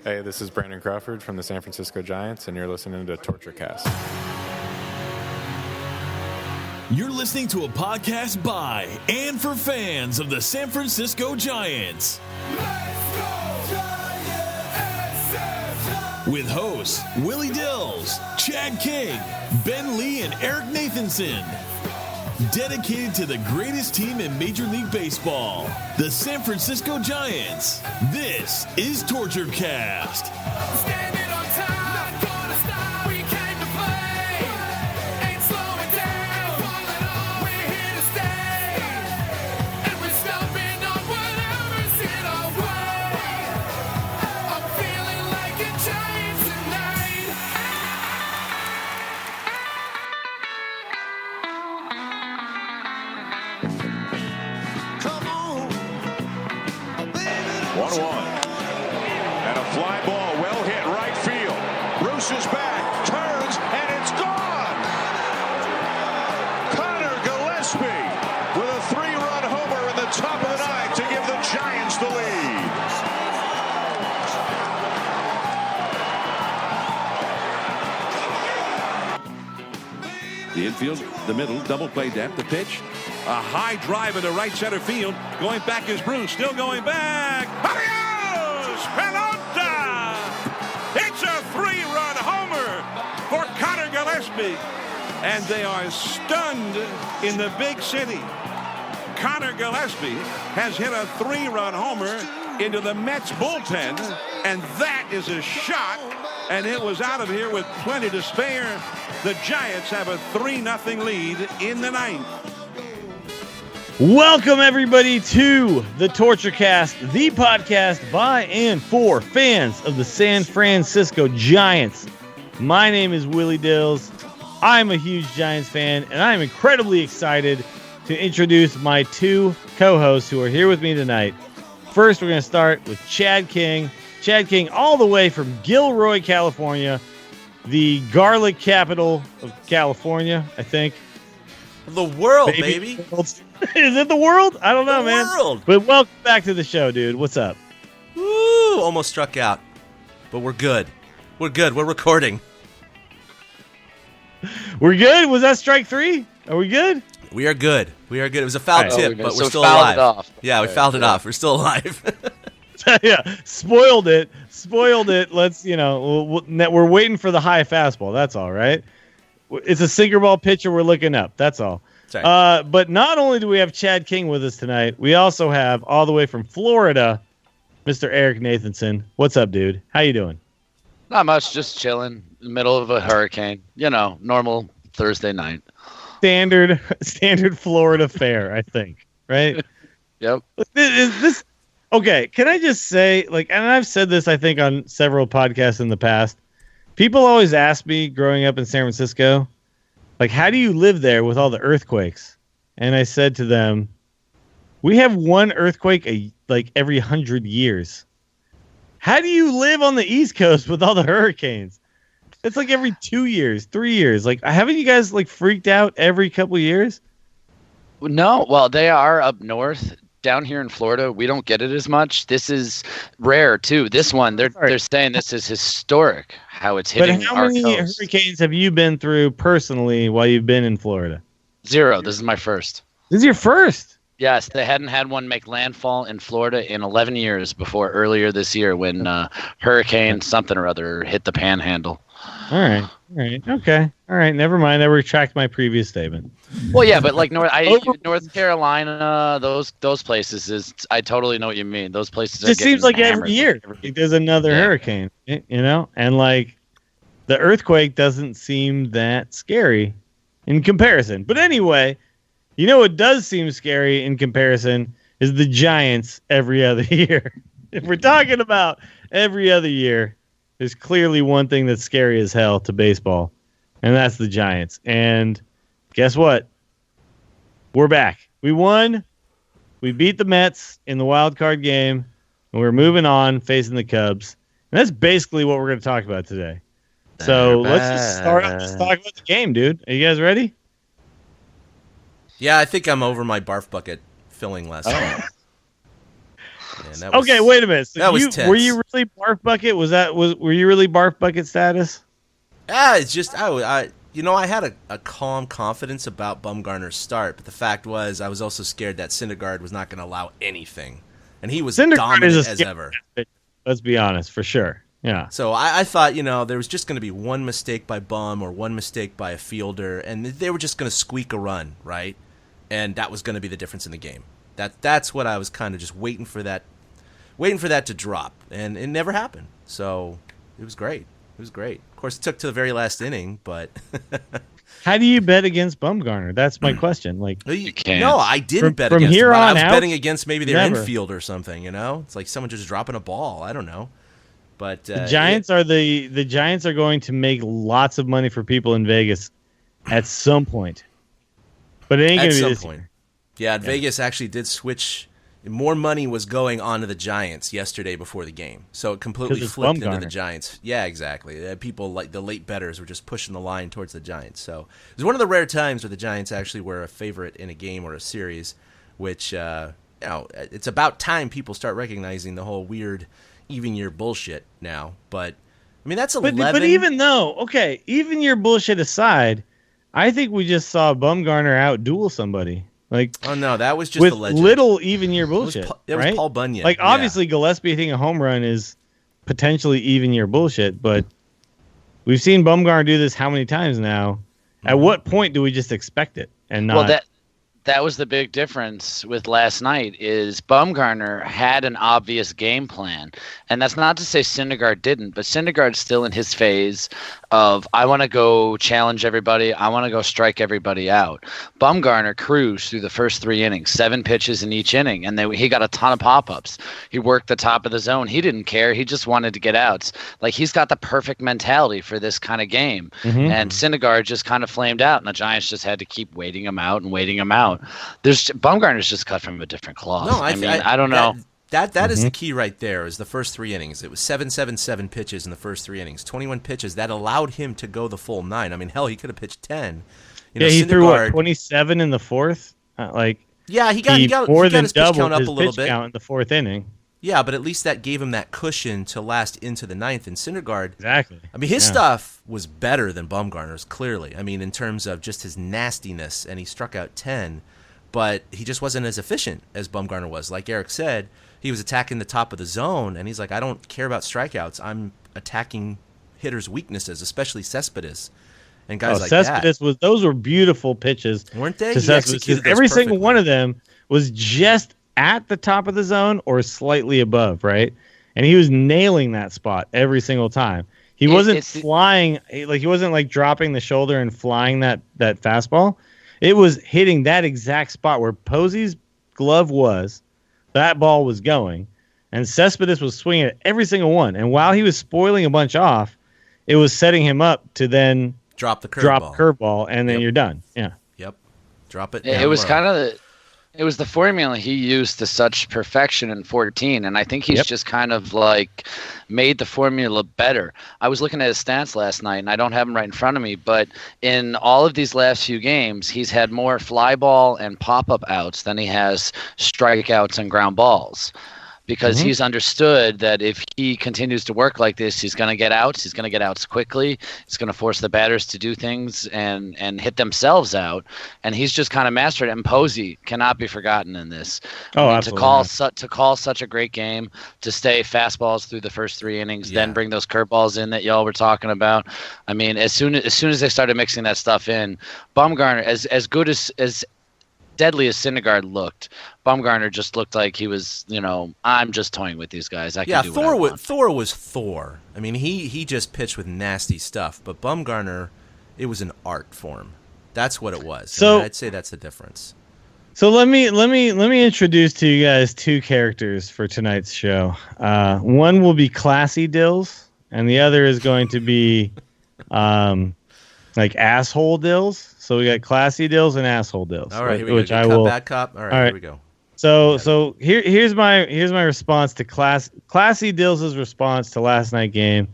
Hey, this is Brandon Crawford from the San Francisco Giants, and you're listening to Torture Cast. You're listening to a podcast by and for fans of the San Francisco Giants. Let's go, Giants! With hosts Willie Dills, Chad King, Ben Lee, and Eric Nathanson. Dedicated to the greatest team in Major League Baseball, the San Francisco Giants. This is Torture Cast. Standing on time, not gonna stop. We came to play, ain't slowing down. Falling on, we're here to stay, and we're stomping on whatever's in our way. I'm feeling like a Giant tonight. Come on, baby. 1-1. And a fly ball, well hit right field. Bruce is back, turns, and it's gone. Conor Gillaspie with a 3-run homer in the top of the ninth to give the Giants the lead. The infield, the middle, double play depth, the pitch. A high drive into right center field. Going back is Bruce, still going back. Adios! Pelota! It's a 3-run homer for Conor Gillaspie. And they are stunned in the big city. Conor Gillaspie has hit a 3-run homer into the Mets bullpen, and that is a shot, and it was out of here with plenty to spare. The Giants have a 3-0 lead in the ninth. Welcome, everybody, to the Torture Cast, the podcast by and for fans of the San Francisco Giants. My name is Willie Dills. I'm a huge Giants fan, and I'm incredibly excited to introduce my two co-hosts who are here with me tonight. First, we're going to start with Chad King. Chad King, all the way from Gilroy, California, the garlic capital of California, I think. The world, baby. Is it the world? I don't know, man. World. But welcome back to the show, dude. What's up? Woo! Almost struck out. But we're good. We're good. We're recording. We're good? Was that strike 3? Are we good? We are good. We are good. It was a foul Right. tip, but we're So still fouled alive. it off. Yeah, we fouled it off. We're still alive. Yeah, spoiled it. Let's, we're waiting for the high fastball. That's all, right? It's a sinker ball pitcher. We're looking up. That's all. Sorry. But not only do we have Chad King with us tonight, we also have, all the way from Florida, Mr. Eric Nathanson. What's up, dude? How you doing? Not much, just chilling in the middle of a hurricane. Normal Thursday night. Standard Florida fare, I think. Right? Yep. Is this okay? Can I just say, and I've said this, I think, on several podcasts in the past. People always ask me, growing up in San Francisco, how do you live there with all the earthquakes? And I said to them, we have one earthquake every 100 years. How do you live on the East Coast with all the hurricanes? It's every 2 years, 3 years. Haven't you guys freaked out every couple of years? No, well, they are up north. Down here in Florida, we don't get it as much. This is rare too. This one, they're saying this is historic. How it's hitting our coast. But how many hurricanes have you been through personally while you've been in Florida? 0. This is my first. This is your first? Yes, they hadn't had one make landfall in Florida in 11 years before earlier this year when Hurricane something or other hit the Panhandle. All right. Okay. All right. Never mind. I retract my previous statement. Well, yeah, but North Carolina, those places I totally know what you mean. Those places. It seems like every year there's another hurricane, and the earthquake doesn't seem that scary in comparison. But anyway, what does seem scary in comparison is the Giants every other year. If we're talking about every other year, there's clearly one thing that's scary as hell to baseball, and that's the Giants. And guess what? We're back. We won. We beat the Mets in the wild card game, and we're moving on facing the Cubs. And that's basically what we're going to talk about today. So let's just start out. Let's talk about the game, dude. Are you guys ready? Yeah, I think I'm over my barf bucket filling last night. And that was, okay, wait a minute. So that was tense. Were you really barf bucket? Were you really barf bucket status? It's just I had a calm confidence about Bumgarner's start, but the fact was I was also scared that Syndergaard was not going to allow anything, and he was dominant as ever. Let's be honest, for sure. Yeah. So I thought, there was just going to be one mistake by Bum or one mistake by a fielder, and they were just going to squeak a run, right? And that was going to be the difference in the game. That's what I was kind of just waiting for that to drop, and it never happened. So it was great. It was great. Of course, it took to the very last inning, but how do you bet against Bumgarner? That's my question. Like, you can't. No, I didn't bet against him. I was betting against maybe their infield or something. It's like someone just dropping a ball. I don't know. But the Giants the Giants are going to make lots of money for people in Vegas at some point. But it ain't going to be this point. Yeah, Vegas actually did switch. More money was going on to the Giants yesterday before the game, so it completely flipped into the Giants. Yeah, exactly. People like the late bettors were just pushing the line towards the Giants. So it was one of the rare times where the Giants actually were a favorite in a game or a series, which it's about time people start recognizing the whole weird even year bullshit now. But I mean that's 11. But even year bullshit aside, I think we just saw Bumgarner out-duel somebody. Like, oh no, that was just with a legend. Little even year bullshit. It was right? Paul Bunyan. Like, obviously, Gillaspie hitting a home run is potentially even year bullshit, but we've seen Bumgarner do this how many times now? At what point do we just expect it and not? Well, that was the big difference with last night is Bumgarner had an obvious game plan. And that's not to say Syndergaard didn't, but Syndergaard's still in his phase of I want to go challenge everybody. I want to go strike everybody out. Bumgarner cruised through the first 3 innings, 7 pitches in each inning, and he got a ton of pop-ups. He worked the top of the zone. He didn't care. He just wanted to get outs. Like, he's got the perfect mentality for this kind of game. Mm-hmm. And Syndergaard just kind of flamed out, and the Giants just had to keep waiting him out and waiting him out. Bumgarner's just cut from a different cloth. No, I don't know. That is the key right there, is the first 3 innings. It was 7 pitches in the first 3 innings, 21 pitches. That allowed him to go the full 9. I mean, hell, he could have pitched 10. He threw 27 in the fourth? He got his pitch count up a little bit. Count in the 4th inning. Yeah, but at least that gave him that cushion to last into the 9th. And Syndergaard, exactly. I mean, his stuff was better than Bumgarner's, clearly. I mean, in terms of just his nastiness, and he struck out 10, but he just wasn't as efficient as Bumgarner was. Like Eric said, he was attacking the top of the zone, and he's like, I don't care about strikeouts. I'm attacking hitters' weaknesses, especially Cespedes and guys like Cespedes that. Those were beautiful pitches, weren't they? Every single one of them was just at the top of the zone or slightly above, right? And he was nailing that spot every single time. He wasn't flying, like he wasn't like dropping the shoulder and flying that fastball. It was hitting that exact spot where Posey's glove was. That ball was going, and Cespedes was swinging at every single one. And while he was spoiling a bunch off, it was setting him up to then drop the curveball, and then you're done. Yeah. Yep. Drop it. It was kind of it was the formula he used to such perfection in 14, and I think he's just kind of like made the formula better. I was looking at his stats last night, and I don't have them right in front of me, but in all of these last few games, he's had more fly ball and pop-up outs than he has strikeouts and ground balls. Because he's understood that if he continues to work like this, he's going to get outs. He's going to get outs quickly. He's going to force the batters to do things and hit themselves out. And he's just kind of mastered it. And Posey cannot be forgotten in this. Absolutely. To call such a great game, to stay fastballs through the first 3 innings, then bring those curveballs in that y'all were talking about. I mean, as soon as they started mixing that stuff in, Bumgarner, as good as deadly as Syndergaard looked, Bumgarner just looked like he was, I'm just toying with these guys. I can do what I want. Thor was Thor. I mean, he just pitched with nasty stuff, but Bumgarner, it was an art form. That's what it was. So I'd say that's the difference. So let me introduce to you guys 2 characters for tonight's show. One will be Classy Dills, and the other is going to be like asshole Dills. So we got Classy Dills and asshole Dills. All right, here we go. Bad cop. All right, here we go. So here's my response to Classy Dills' response to last night's game.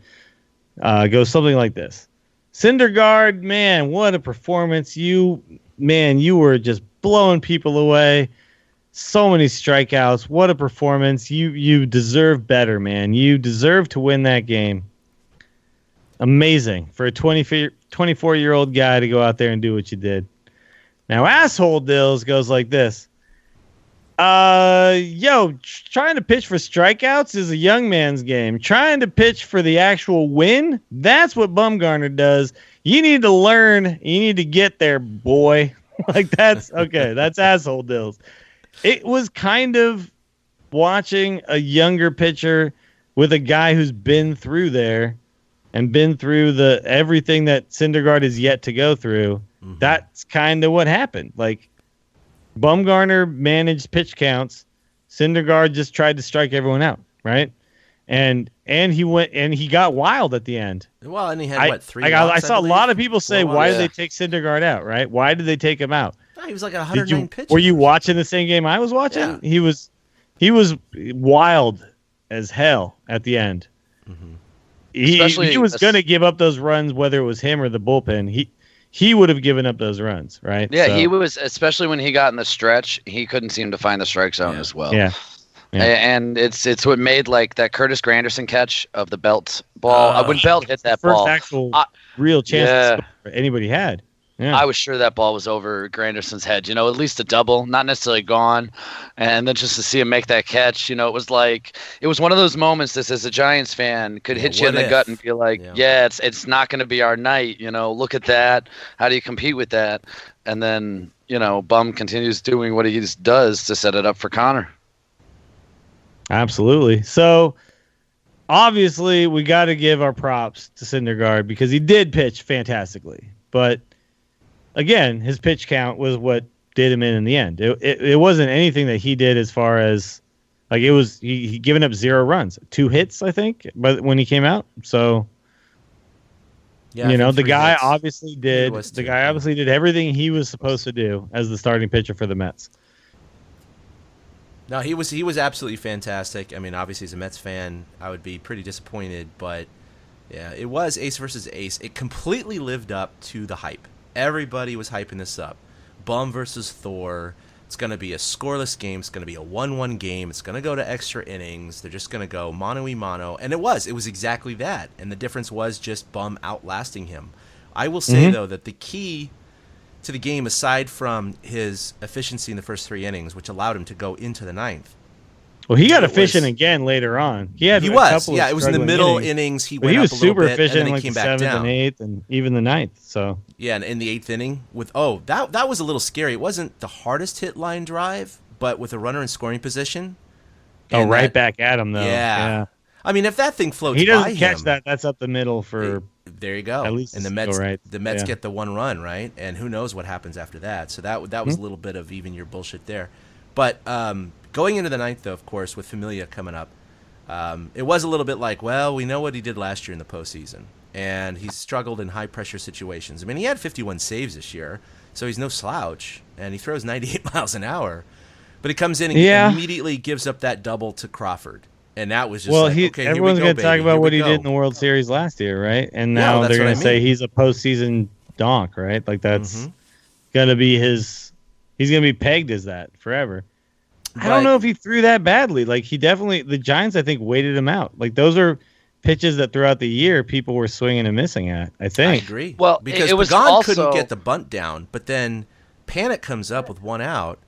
Goes something like this: Syndergaard, man, what a performance! You were just blowing people away. So many strikeouts. What a performance. You deserve better, man. You deserve to win that game. Amazing for a 24-year-old guy to go out there and do what you did. Now, Asshole Dills goes like this. Trying to pitch for strikeouts is a young man's game. Trying to pitch for the actual win, that's what Bumgarner does. You need to learn. You need to get there, boy. Like, that's okay. That's Asshole Dills. It was kind of watching a younger pitcher with a guy who's been through there and been through everything that Syndergaard is yet to go through. Mm-hmm. That's kind of what happened. Like, Bumgarner managed pitch counts. Syndergaard just tried to strike everyone out, right? And he got wild at the end. Well, and he had 3 walks, I saw a lot of people say, why did they take Syndergaard out, right? Why did they take him out? He was like 109 pitches. Were you watching the same game I was watching? Yeah. He was wild as hell at the end. Mm-hmm. He was going to give up those runs, whether it was him or the bullpen. He would have given up those runs, right? Yeah, he was, especially when he got in the stretch, he couldn't seem to find the strike zone as well. Yeah. And it's what made like that Curtis Granderson catch of the Belt ball. When Belt hit that first ball, actual real chance anybody had. Yeah. I was sure that ball was over Granderson's head. At least a double, not necessarily gone. And then just to see him make that catch, it was one of those moments that, as a Giants fan, could hit you in the gut and be like, it's not going to be our night. Look at that. How do you compete with that? And then, Bum continues doing what he does to set it up for Conor. Absolutely. So, obviously, we got to give our props to Syndergaard because he did pitch fantastically. But, again, his pitch count was what did him in the end. It wasn't anything that he did as far as, like, it was, he given up 0 runs. 2 hits, I think, but when he came out. So, the guy hits. obviously did everything he was supposed to do as the starting pitcher for the Mets. No, he was absolutely fantastic. I mean, obviously, as a Mets fan, I would be pretty disappointed, but yeah, it was ace versus ace. It completely lived up to the hype. Everybody was hyping this up. Bum versus Thor. It's going to be a scoreless game. It's going to be a 1-1 game. It's going to go to extra innings. They're just going to go mano-y-mano. And it was exactly that. And the difference was just Bum outlasting him. I will say, though, that the key to the game, aside from his efficiency in the first 3 innings, which allowed him to go into the 9th. Well, he got efficient again later on. It was in the middle innings. He went he was up a little super bit, efficient and then in he came the back 7th down. and 8th and even the 9th. So yeah, and in the 8th inning that was a little scary. It wasn't the hardest hit line drive, but with a runner in scoring position. Right back at him though. Yeah. I mean, if that thing floats, he doesn't by catch him, that. That's up the middle for. There you go. At least and the Mets get the 1 run, right? And who knows what happens after that? So that was a little bit of even your bullshit there. But going into the 9th, though, of course, with Familia coming up, it was a little bit like, well, we know what he did last year in the postseason, and he's struggled in high pressure situations. I mean, he had 51 saves this year, so he's no slouch, and he throws 98 miles an hour. But he comes in and immediately gives up that double to Crawford. And that was just everyone's going to talk about what he did in the World Series last year, right? And now they're going to say he's a postseason donk, right? Like that's going to be he's going to be pegged as that forever. I don't know if he threw that badly. Like the Giants, I think, waited him out. Like those are pitches that throughout the year people were swinging and missing at, I think. I agree. Well, because it was Pagan couldn't get the bunt down, but then Panic comes up with 1 out,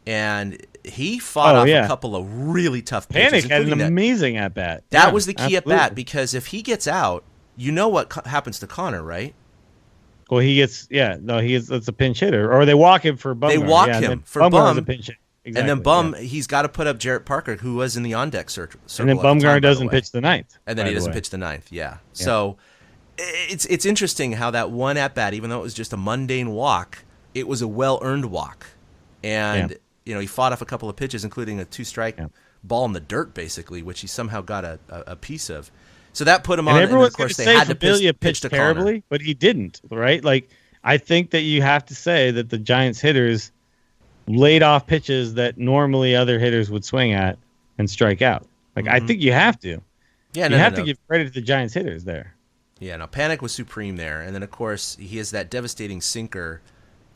and he fought off a couple of really tough pitches. Panic had an amazing at-bat. That was the key at-bat, because if he gets out, you know what happens to Conor, right? Well, it's a pinch hitter. Or they walk him for Bumgarner. They walk him for Bum. A pinch hitter. Exactly, and then Bum, he's got to put up Jarrett Parker, who was in the on-deck circle. And then Bumgarner doesn't pitch the 9th. And then he doesn't pitch the 9th, So it's interesting how that one at-bat, even though it was just a mundane walk, it was a well-earned walk. And he fought off a couple of pitches, including a 2-strike ball in the dirt, basically, which he somehow got a piece of. So that put him on. And everyone's going to say Familia pitched terribly, but he didn't, right? Like, I think that you have to say that the Giants hitters laid off pitches that normally other hitters would swing at and strike out. Like, I think you have to. Yeah, you have to give credit to the Giants hitters there. Yeah, no, Panic was supreme there. And then, of course, he has that devastating sinker.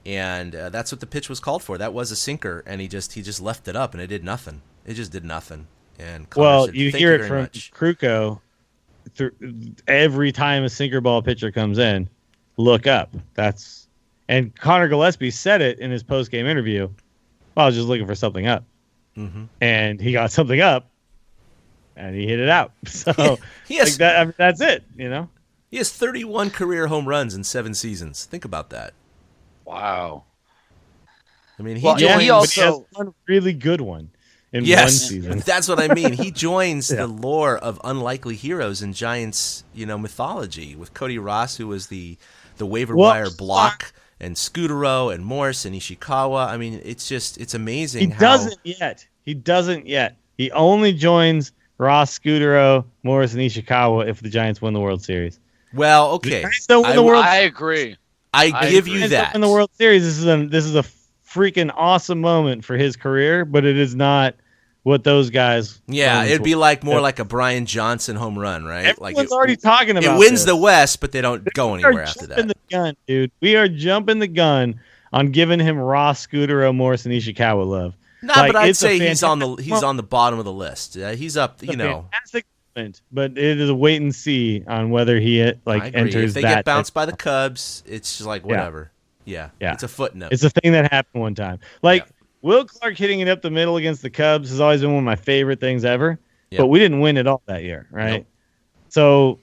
And that's what the pitch was called for. That was a sinker, and he just left it up, and it did nothing. It just did nothing. And Connor said, you "Thank hear you it very from much." Kruko every time a sinker ball pitcher comes in. Look up. And Conor Gillaspie said it in his post game interview. Well, I was just looking for something up, and he got something up, and he hit it out. So Yes. that's it. He has 31 career home runs in 7 seasons. Think about that. Wow. I mean, Well, But he has also one really good one in one yes, season. that's what I mean. He joins the lore of unlikely heroes in Giants, mythology, with Cody Ross, who was the waiver wire block, and Scudero and Morse and Ishikawa. I mean, it's amazing. He doesn't yet. He only joins Ross, Scudero, Morris, and Ishikawa if the Giants win the World Series. Well, okay, I agree. I give you that. In the World Series, this is a freaking awesome moment for his career, but it is not what those guys. Yeah, it'd be more like a Brian Johnson home run, right? Everyone's already talking about. It wins the West, but they don't go anywhere after that. The gun, dude. We are jumping the gun on giving him Ross, Scudero, Morris, and Ishikawa love. No, but I'd say he's on the bottom of the list. He's up, Fantastic moment, but it is a wait and see on whether he I agree. enters if they that. get bounced by the Cubs, it's just like whatever. Yeah. It's a footnote. It's a thing that happened one time. Will Clark hitting it up the middle against the Cubs has always been one of my favorite things ever. But we didn't win it all that year, right? Nope. So,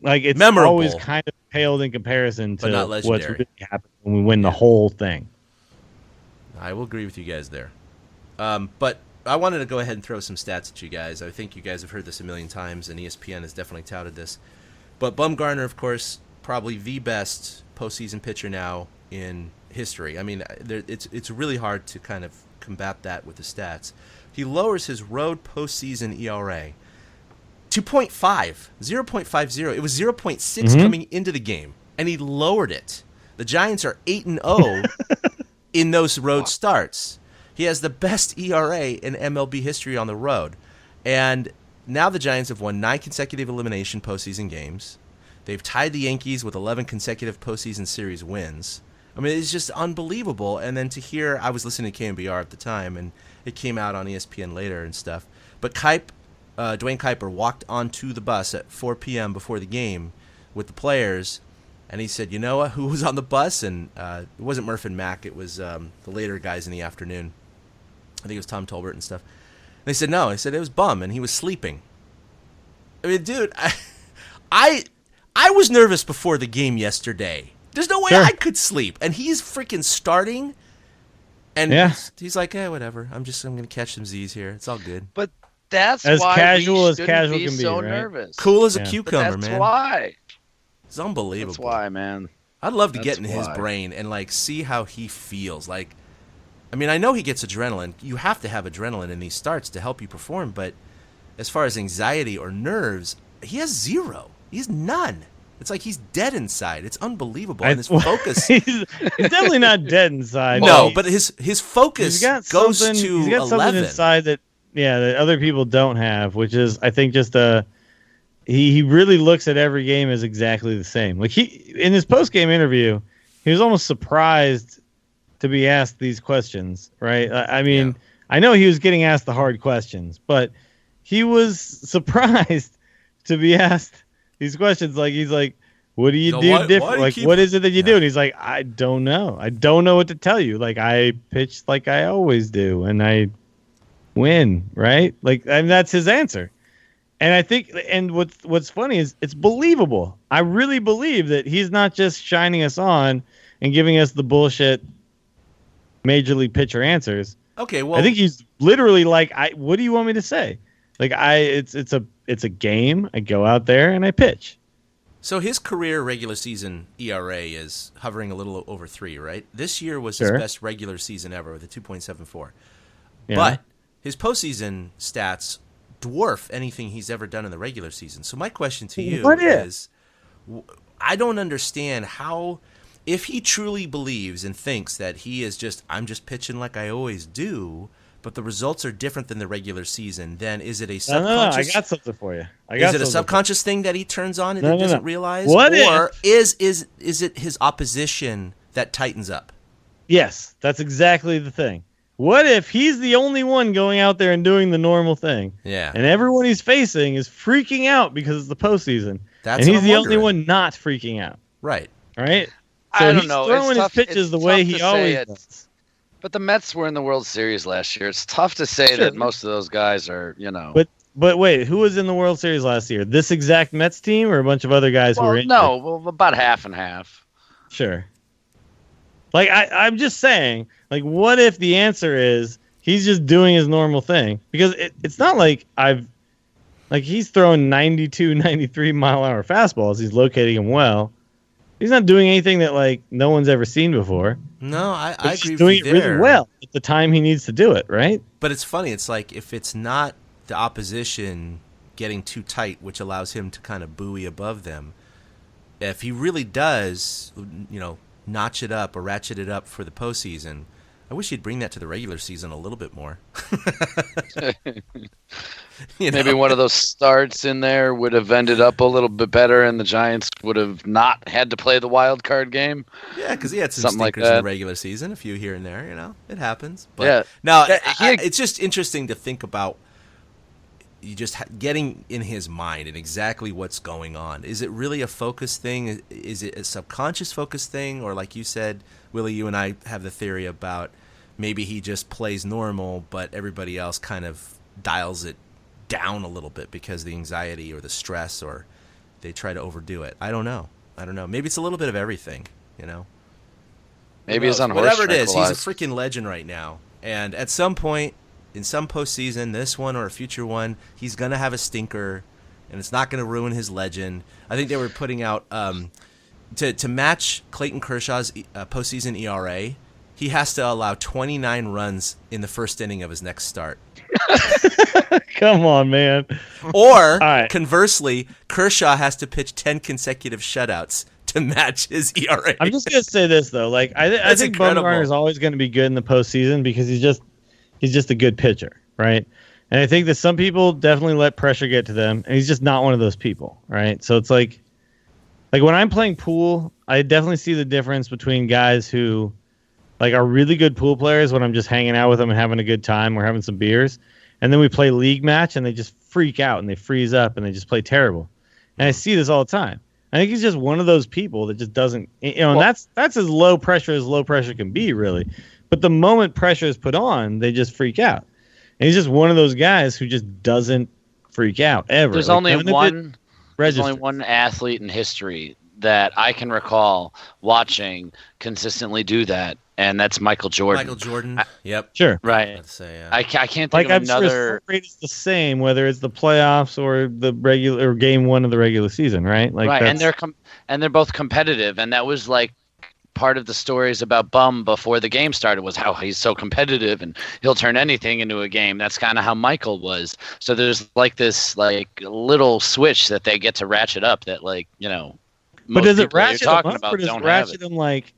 it's memorable, always kind of paled in comparison to what's really happened when we win the whole thing. I will agree with you guys there. But I wanted to go ahead and throw some stats at you guys. I think you guys have heard this a million times, and ESPN has definitely touted this. But Bumgarner, of course, probably the best postseason pitcher now in history. I mean, it's really hard to kind of combat that with the stats. He lowers his road postseason ERA 2.5, 0.50. It was 0.6 coming into the game, and he lowered it. The Giants are 8-0 in those road starts. He has the best ERA in MLB history on the road. And now the Giants have won 9 consecutive elimination postseason games. They've tied the Yankees with 11 consecutive postseason series wins. I mean, it's just unbelievable. And then to hear, I was listening to KMBR at the time, and it came out on ESPN later and stuff. But Dwayne Kuiper walked onto the bus at 4 p.m. before the game with the players, and he said, "You know what? Who was on the bus?" And it wasn't Murph and Mack. It was the later guys in the afternoon. I think it was Tom Tolbert and stuff. And they said no. He said it was Bum, and he was sleeping. I mean, dude, I was nervous before the game yesterday. There's no way I could sleep, and he's freaking starting. And he's like, whatever. I'm going to catch some Z's here. It's all good. But that's as why casual we as casual be can be, so right? nervous. Cool as a cucumber, That's man. why. It's unbelievable. That's why, man. I'd love to get in his brain and see how he feels. I mean, I know he gets adrenaline. You have to have adrenaline in these starts to help you perform. But as far as anxiety or nerves, he has zero. He has none. It's like he's dead inside. It's unbelievable. And his focus. He's definitely not dead inside. No, but his focus goes to he's got 11. Something inside that other people don't have, which is, I think, just he really looks at every game as exactly the same. Like in his post game interview, he was almost surprised to be asked these questions. Right? I mean, I know he was getting asked the hard questions, but he was surprised to be asked these questions. He's like, what do you do different? What is it that you do? And he's like, I don't know. I don't know what to tell you. I pitch like I always do, and I win, right? And that's his answer. And I think, and what's funny is it's believable. I really believe that he's not just shining us on and giving us the bullshit major league pitcher answers. Okay, well, I think he's literally what do you want me to say? It's a game. I go out there and I pitch. So his career regular season ERA is hovering a little over 3, right? This year was his best regular season ever with a 2.74. Yeah. But his postseason stats dwarf anything he's ever done in the regular season. So my question to you is, I don't understand how, if he truly believes and thinks that I'm just pitching like I always do, but the results are different than the regular season, then is it a subconscious? No, I got something for you. Is it a subconscious thing that he turns on and doesn't realize? What or is it his opposition that tightens up? Yes, that's exactly the thing. What if he's the only one going out there and doing the normal thing? Yeah. And everyone he's facing is freaking out because it's the postseason. That's and what he's I'm the wondering. only one not freaking out. Right. Right? I So don't he's know. throwing It's his pitches it's the way tough he to say always it. does. But the Mets were in the World Series last year. It's tough to say Sure. that most of those guys are, But wait, who was in the World Series last year? This exact Mets team or a bunch of other guys who were in? About half and half. Sure. Like I'm just saying, like, what if the answer is he's just doing his normal thing? Because it's not like he's throwing 92, 93 mile an hour fastballs. He's locating them well. He's not doing anything that like no one's ever seen before. No, I agree He's with doing you it there. really well at the time he needs to do it, right? But it's funny. It's like if it's not the opposition getting too tight, which allows him to kind of buoy above them, if he really does, notch it up or ratchet it up for the postseason, I wish he'd bring that to the regular season a little bit more. Maybe one of those starts in there would have ended up a little bit better, and the Giants would have not had to play the wild card game. Yeah, because he had some Something like stinkers in the that. regular season, a few here and there. It happens. But Yeah. no, Yeah, it's just interesting to think about. You just getting in his mind and exactly what's going on. Is it really a focus thing? Is it a subconscious focus thing? Or like you said, Willie, you and I have the theory about maybe he just plays normal, but everybody else kind of dials it down a little bit because of the anxiety or the stress, or they try to overdo it. I don't know. Maybe it's a little bit of everything, Maybe he's on horse whatever it is, he's a tranquilized. freaking legend right now. And at some point, in some postseason, this one or a future one, he's going to have a stinker, and it's not going to ruin his legend. I think they were putting out, to match Clayton Kershaw's postseason ERA, he has to allow 29 runs in the first inning of his next start. Come on, man. Or, right. conversely, Kershaw has to pitch 10 consecutive shutouts to match his ERA. I'm just gonna say this though, like I That's think incredible. Bumgarner is always going to be good in the postseason because he's just a good pitcher, right? And I think that some people definitely let pressure get to them, and he's just not one of those people, right? So it's like when I'm playing pool, I definitely see the difference between guys who like are really good pool players when I'm just hanging out with them and having a good time, we're having some beers, and then we play league match and they just freak out and they freeze up and they just play terrible. And I see this all the time. I think he's just one of those people that just doesn't, and that's as low pressure can be, really. But the moment pressure is put on, they just freak out. And he's just one of those guys who just doesn't freak out ever. There's Like, only none of it one. There's only registers. one athlete in history that I can recall watching consistently do that, and that's Michael Jordan. Michael Jordan. Yep. Sure. Right. Let's say, I can't think Like of I'm sure another. his rate is the same whether it's the playoffs or the regular or game one of the regular season, right? Like Right, and that's- they're both competitive, and that was like part of the stories about Bum before the game started was how he's so competitive and he'll turn anything into a game. That's kind of how Michael was. So there's like this like little switch that they get to ratchet up that But does it people that you're ratchet him talking up about or does it don't have ratchet it. him like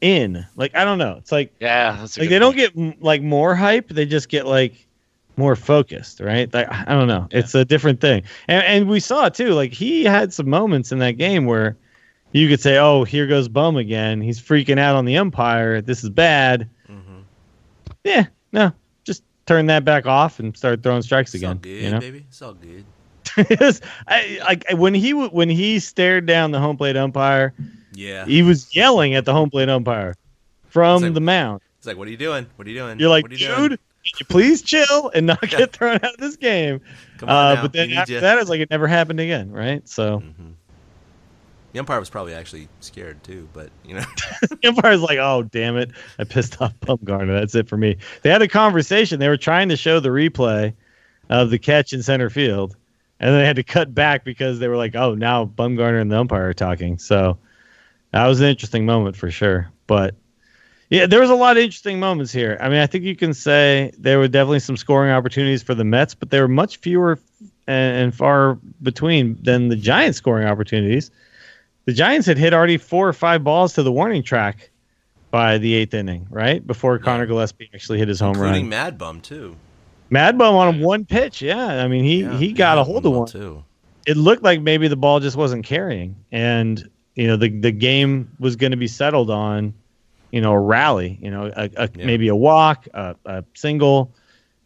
in? Like I don't know. It's like That's a like good they don't point. get like more hype. They just get like more focused, right? Like I don't know. It's a different thing. And we saw it too. Like he had some moments in that game where you could say, "Oh, here goes Bum again. He's freaking out on the umpire. This is bad." Mm-hmm. Yeah, no, just turn that back off and start throwing strikes It's all again. good, baby. It's all good. When he stared down the home plate umpire, Yeah. he was yelling at the home plate umpire from It's like- the mound. It's like, what are you doing? What are you doing? You're like, what are you dude, doing? can you please chill and not get thrown out of this game? Come on now. But then We need after you. that, it's like it never happened again, right? So The umpire was probably actually scared too, but the umpire's like, oh, damn it. I pissed off Bumgarner. That's it for me. They had a conversation. They were trying to show the replay of the catch in center field, and then they had to cut back because they were like, oh, now Bumgarner and the umpire are talking. So that was an interesting moment for sure. But yeah, there was a lot of interesting moments here. I mean, I think you can say there were definitely some scoring opportunities for the Mets, but they were much fewer and far between than the Giants scoring opportunities. The Giants had hit already 4 or 5 balls to the warning track by the 8th inning, right? Before Conor Gillaspie actually hit his home including run. Mad Bum too. Mad Bum on one pitch, yeah. I mean, he got a hold of one. Too. It looked like maybe the ball just wasn't carrying. And the game was going to be settled on, a rally, maybe a walk, a single,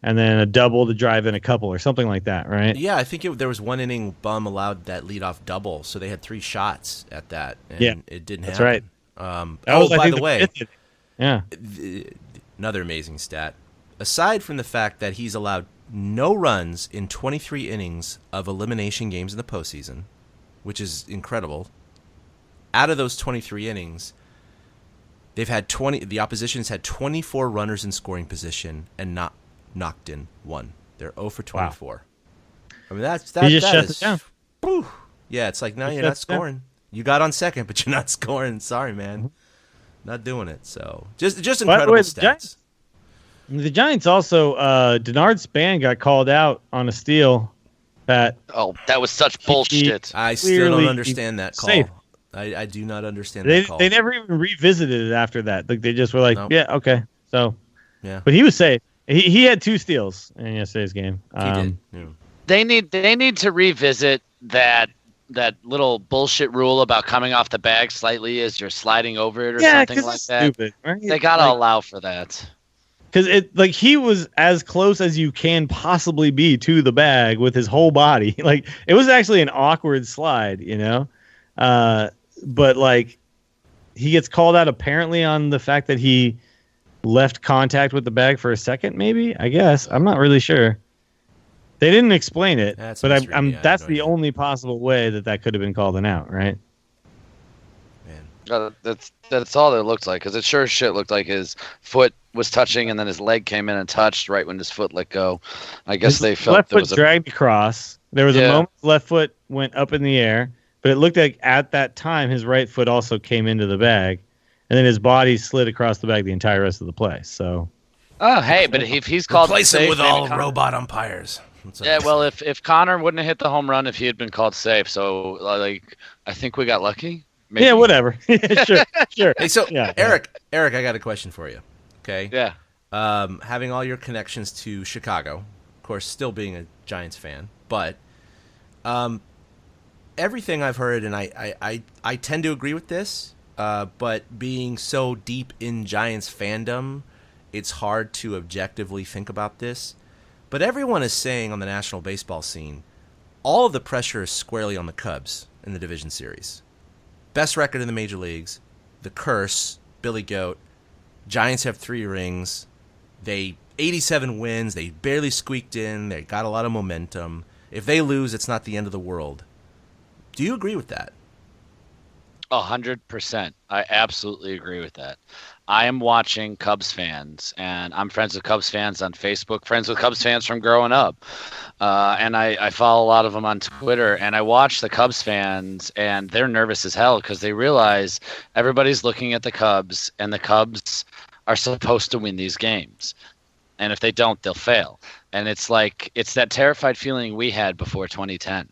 and then a double to drive in a couple or something like that, right? Yeah, I think there was one inning Bum allowed that leadoff double, so they had 3 shots at that, and it didn't happen. That's right. By the way, yeah, another amazing stat. Aside from the fact that he's allowed no runs in 23 innings of elimination games in the postseason, which is incredible. Out of those 23 innings, they've had the opposition's had 24 runners in scoring position and not knocked in one. They're 0 for 24. Wow. I mean, that just that shuts is, it down. Whew. Yeah, it's like, no, you're not scoring. You got on second, but you're not scoring. Sorry, man. Not doing it. So just incredible stats. The Giants also, Denard Span got called out on a steal. That was such bullshit. I still don't understand that call. Safe. I do not understand that call. They never even revisited it after that. Like they just were like, yeah, okay. So, yeah. But he was safe. He had 2 steals in yesterday's game. He did. Yeah. They need to revisit that little bullshit rule about coming off the bag slightly as you're sliding over it or something like that. Stupid, right? They gotta allow for that. Because he was as close as you can possibly be to the bag with his whole body. Like it was actually an awkward slide, but like he gets called out apparently on the fact that he left contact with the bag for a second, maybe. I guess I'm not really sure. They didn't explain it, but that's the only possible way that could have been called an out, right? Man, that's all it looked like, because it sure as shit looked like his foot was touching, and then his leg came in and touched right when his foot let go. I guess they felt left foot dragged across. There was a moment his left foot went up in the air, but it looked like at that time his right foot also came into the bag, and then his body slid across the bag the entire rest of the play. So, hey, but if he's called replace him with all robot umpires. Yeah, well, if Connor wouldn't have hit the home run if he had been called safe, so like I think we got lucky. Maybe. Yeah, whatever. Sure. Hey, so Eric, I got a question for you. Okay. Yeah. Having all your connections to Chicago, of course, still being a Giants fan, but everything I've heard, and I tend to agree with this, but being so deep in Giants fandom, it's hard to objectively think about this. But everyone is saying on the national baseball scene, all of the pressure is squarely on the Cubs in the division series. Best record in the major leagues, the curse, Billy Goat. Giants have 3 rings. 87 wins. They barely squeaked in. They got a lot of momentum. If they lose, it's not the end of the world. Do you agree with that? 100%. I absolutely agree with that. I am watching Cubs fans, and I'm friends with Cubs fans on Facebook, friends with Cubs fans from growing up. And I follow a lot of them on Twitter, and I watch the Cubs fans, and they're nervous as hell because they realize everybody's looking at the Cubs, and the Cubs are supposed to win these games. And if they don't, they'll fail. And it's that terrified feeling we had before 2010.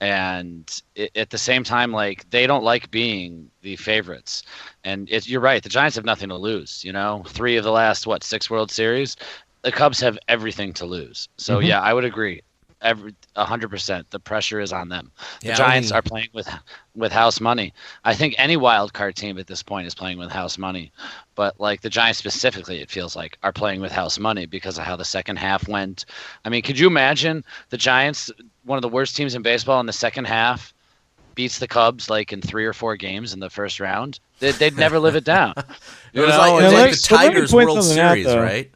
And at the same time, like, they don't like being the favorites. And you're right. The Giants have nothing to lose. 3 of the last, 6 World Series. The Cubs have everything to lose. So, yeah, I would agree. 100%. The pressure is on them. The Giants are playing with house money. I think any wild card team at this point is playing with house money. But, like, the Giants specifically, it feels like, are playing with house money because of how the second half went. I mean, could you imagine the Giants, one of the worst teams in baseball, in the second half, beats the Cubs like in 3 or 4 games in the first round? They'd never live it down. It was like the Tigers World Series, right?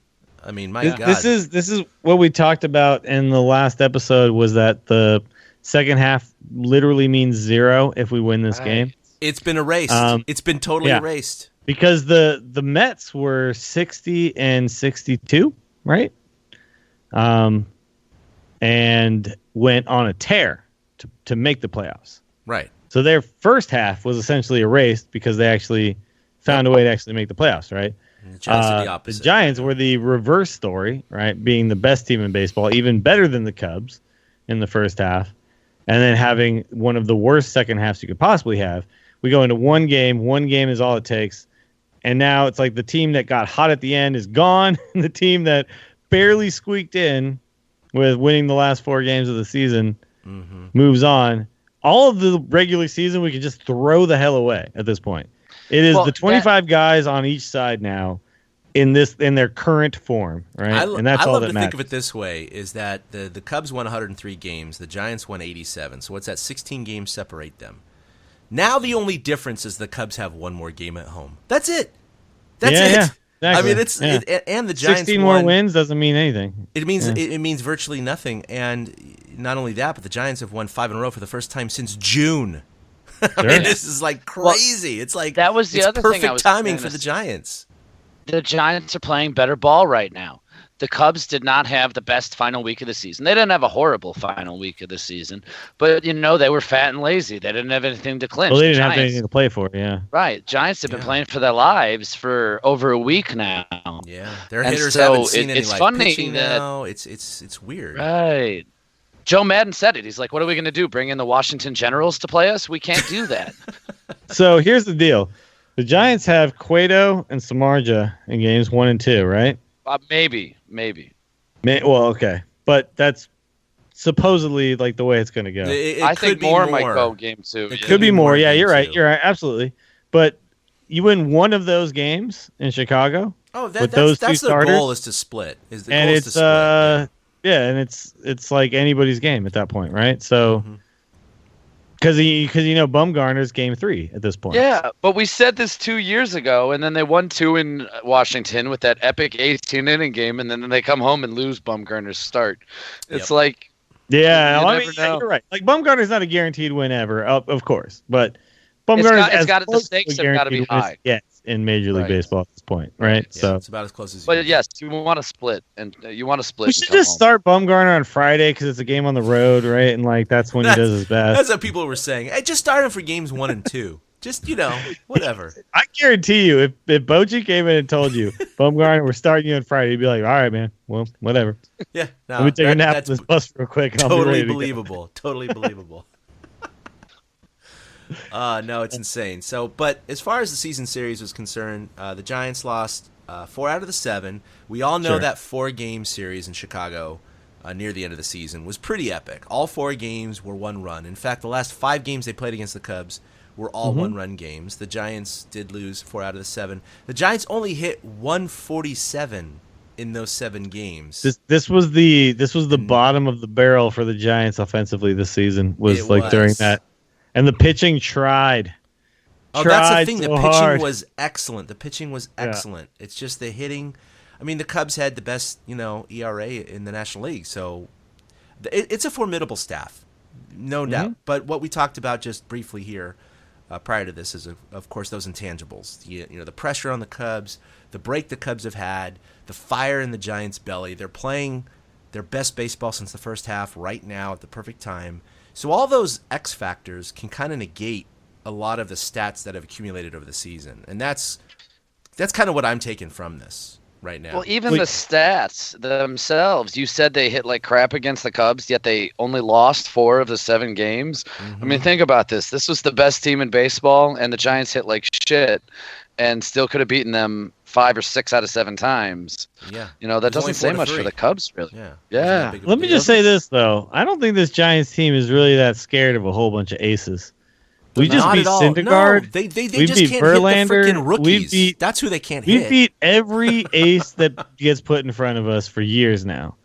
I mean, my God. This is what we talked about in the last episode, was that the second half literally means 0 if we win this game. It's been erased. It's been totally erased. Because the Mets were 60 and 62, right? And went on a tear to make the playoffs. Right. So their first half was essentially erased because they actually found a way to actually make the playoffs, right? And the Giants are the opposite. The Giants were the reverse story, right? Being the best team in baseball, even better than the Cubs in the first half, and then having one of the worst second halves you could possibly have. We go into one game is all it takes, and now it's like the team that got hot at the end is gone, and the team that barely squeaked in with winning the last 4 games of the season moves on. all of the regular season we could just throw the hell away at this point. It is the 25 guys on each side now in their current form, right? And that's all love that to matters. think of it this way: is that the Cubs won 103 games, the Giants won 87. So what's that? 16 games separate them. Now the only difference is the Cubs have one more game at home. That's it. That's it. Yeah, exactly. I mean, and the Giants 16 more wins doesn't mean anything. It means it means virtually nothing. And not only that, but the Giants have won 5 in a row for the first time since June. I mean, this is like crazy. Well, it's like that was the other perfect thing I was timing for the Giants. The Giants are playing better ball right now. The Cubs did not have the best final week of the season. They didn't have a horrible final week of the season, but they were fat and lazy. They didn't have anything to clinch. Well, they didn't have anything to play for. Yeah, right. Giants have been playing for their lives for over a week now. Yeah, their hitters haven't seen any pitching now. It's weird. Right. Joe Madden said it. He's like, "What are we going to do? Bring in the Washington Generals to play us? We can't do that." So here's the deal. The Giants have Cueto and Samardzija in games 1 and 2, right? Maybe. Well, okay. But that's supposedly like the way it's going to go. I think more might go game 2. It could be more. Yeah, you're right. You're right. Absolutely. But you win one of those games in Chicago. Oh, that's the goal is to split. And it's like anybody's game at that point, right? So because Bumgarner's game 3 at this point. Yeah, but we said this 2 years ago, and then they won 2 in Washington with that epic 18-inning game, and then they come home and lose Bumgarner's start. It's like, you're right. Like Bumgarner's not a guaranteed win ever, of course, but Bumgarner's the stakes have got to be high. Yes, in Major League Baseball at this point, right? Yeah, so it's about as close as. But yes, you want to split, and you want to split. We should just start Bumgarner on Friday because it's a game on the road, right? And like that's when he does his best. That's what people were saying. Hey, just start him for games 1 and 2. Just whatever. I guarantee you, if Bochy came in and told you, Bumgarner, we're starting you on Friday, you'd be like, all right, man, well, whatever. Yeah, no, let me take a nap on this bus real quick. And totally I'll be ready believable. Totally believable. No, it's insane. So, but as far as the season series was concerned, the Giants lost 4 out of the 7. We all know that 4-game series in Chicago near the end of the season was pretty epic. All 4 games were 1-run. In fact, the last 5 games they played against the Cubs were all 1-run games. The Giants did lose 4 out of the 7. The Giants only hit 147 in those 7 games. This was the bottom of the barrel for the Giants offensively this season. During that. And the pitching tried. Oh, that's the thing. The pitching hard. was excellent. The pitching was excellent. It's just the hitting. I mean, the Cubs had the best, ERA in the National League. So it's a formidable staff, no doubt. But what we talked about just briefly here prior to this is, of course, those intangibles. The pressure on the Cubs, the break the Cubs have had, the fire in the Giants' belly. They're playing their best baseball since the first half right now at the perfect time. So all those X factors can kind of negate a lot of the stats that have accumulated over the season. And that's kind of what I'm taking from this right now. Well, even the stats themselves, you said they hit like crap against the Cubs, yet they only lost 4 of the 7 games. I mean, think about this. This was the best team in baseball, and the Giants hit like shit and still could have beaten them 5 or 6 out of 7 times. Yeah. That doesn't say much for the Cubs, really. Yeah. Let me just say this, though. I don't think this Giants team is really that scared of a whole bunch of aces. We just beat Syndergaard. No, they we just beat can't Verlander. hit the freaking rookies. That's who they can't hit. We beat every ace that gets put in front of us for years now.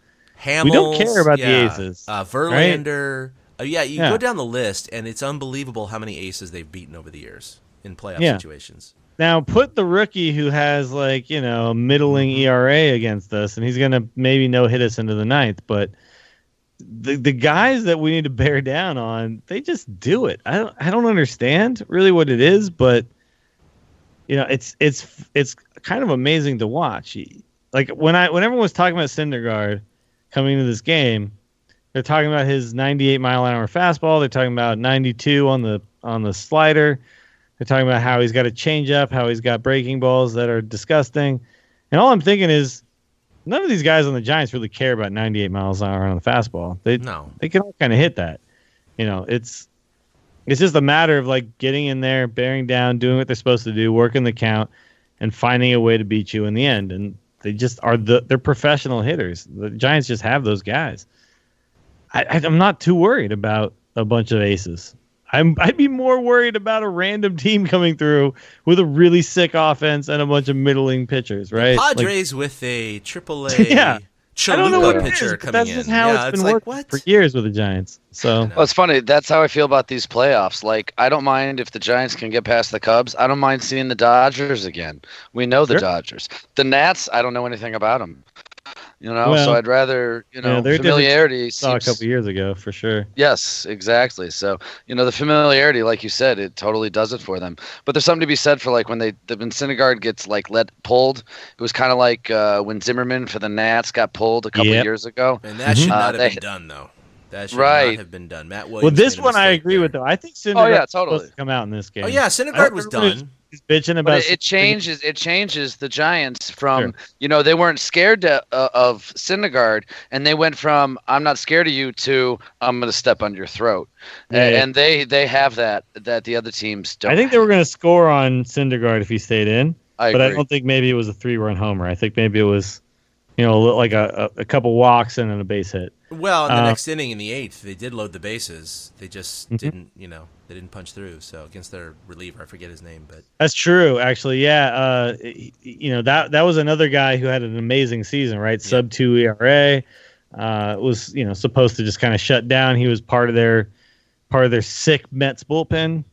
Hamels, we don't care about the aces. Verlander. Right? You go down the list, and it's unbelievable how many aces they've beaten over the years in playoff situations. Now put the rookie who has a middling ERA against us, and he's going to maybe hit us into the 9th. But the guys that we need to bear down on, they just do it. I don't understand really what it is, but it's kind of amazing to watch. Like when everyone was talking about Syndergaard coming into this game, they're talking about his 98 mile an hour fastball. They're talking about 92 on the slider. They're talking about how he's got a changeup, how he's got breaking balls that are disgusting. And all I'm thinking is none of these guys on the Giants really care about 98 miles an hour on the fastball. They can all kind of hit that. It's just a matter of getting in there, bearing down, doing what they're supposed to do, working the count, and finding a way to beat you in the end. And they just are they're professional hitters. The Giants just have those guys. I'm not too worried about a bunch of aces. I'd be more worried about a random team coming through with a really sick offense and a bunch of middling pitchers, right? Padres with a AAA yeah. I don't know what pitcher coming that's in. just how it's been working for years with the Giants. So well, it's funny. That's how I feel about these playoffs. Like, I don't mind if the Giants can get past the Cubs. I don't mind seeing the Dodgers again. We know the Dodgers. The Nats, I don't know anything about them. So I'd rather, familiarity. Saw a couple years ago for sure. Yes, exactly. So, the familiarity, like you said, it totally does it for them. But there's something to be said for like when Syndergaard gets like pulled. It was kind of like when Zimmerman for the Nats got pulled a couple years ago. And that should not have been done though. That should not have been done. Matt Williams. Well, this one I agree with though. I think Syndergaard was supposed to come out in this game. Oh yeah, Syndergaard was done. He's bitching about it changes the Giants from they weren't scared of Syndergaard, and they went from I'm not scared of you to I'm going to step on your throat. And they have that the other teams don't. I think they were going to score on Syndergaard if he stayed in, but agree. I don't think maybe it was a 3-run homer. I think maybe it was like a couple walks and then a base hit. Well, in the next inning in the 8th, they did load the bases. They just didn't, they didn't punch through. So against their reliever, I forget his name, but that's true. Actually, yeah. That was another guy who had an amazing season, right? Yeah. Sub 2 ERA. Was supposed to just kind of shut down. He was part of their sick Mets bullpen.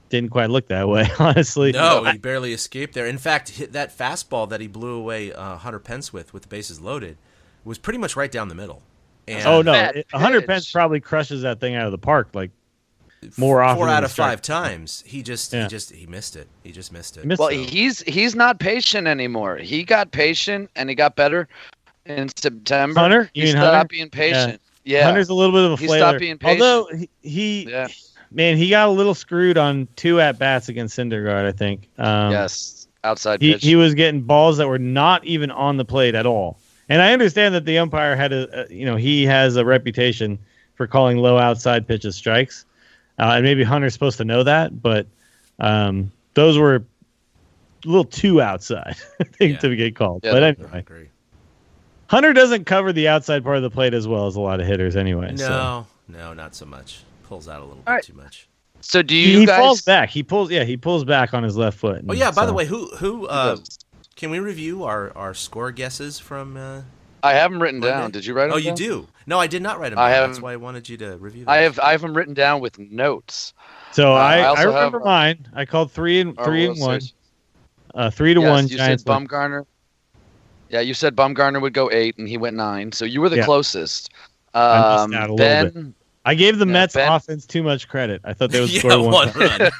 Didn't quite look that way, honestly. No, he barely escaped there. In fact, that fastball that he blew away Hunter Pence with the bases loaded was pretty much right down the middle. And Hunter Pence probably crushes that thing out of the park like more often. 4 out of 5 times. He missed it. He just missed it. Well, he's not patient anymore. He got patient and he got better in September. Hunter, he stopped being patient. Yeah. Hunter's a little bit of a flailer. He stopped being patient. Although he got a little screwed on 2 at-bats against Syndergaard, I think. Yes, outside pitch. He was getting balls that were not even on the plate at all. And I understand that the umpire had he has a reputation for calling low outside pitches strikes. And maybe Hunter's supposed to know that, but those were a little too outside, I think, to get called. Yeah, but anyway. Hunter doesn't cover the outside part of the plate as well as a lot of hitters anyway. No, not so much. Pulls out a little bit too much. So do he falls back. He pulls back on his left foot. Oh yeah, by the way, who can we review our score guesses from I have them written down. Did you write them down? Oh, you do? No, I did not write them down. That's why I wanted you to review them. I have them written down with notes. So I remember mine. I called 3 and 1. 3-1 Giants. You said win. Bumgarner. Yeah, you said Bumgarner would go 8 and he went 9. So you were the closest. I'm just out a little bit. I gave the Mets offense too much credit. I thought they would score one run.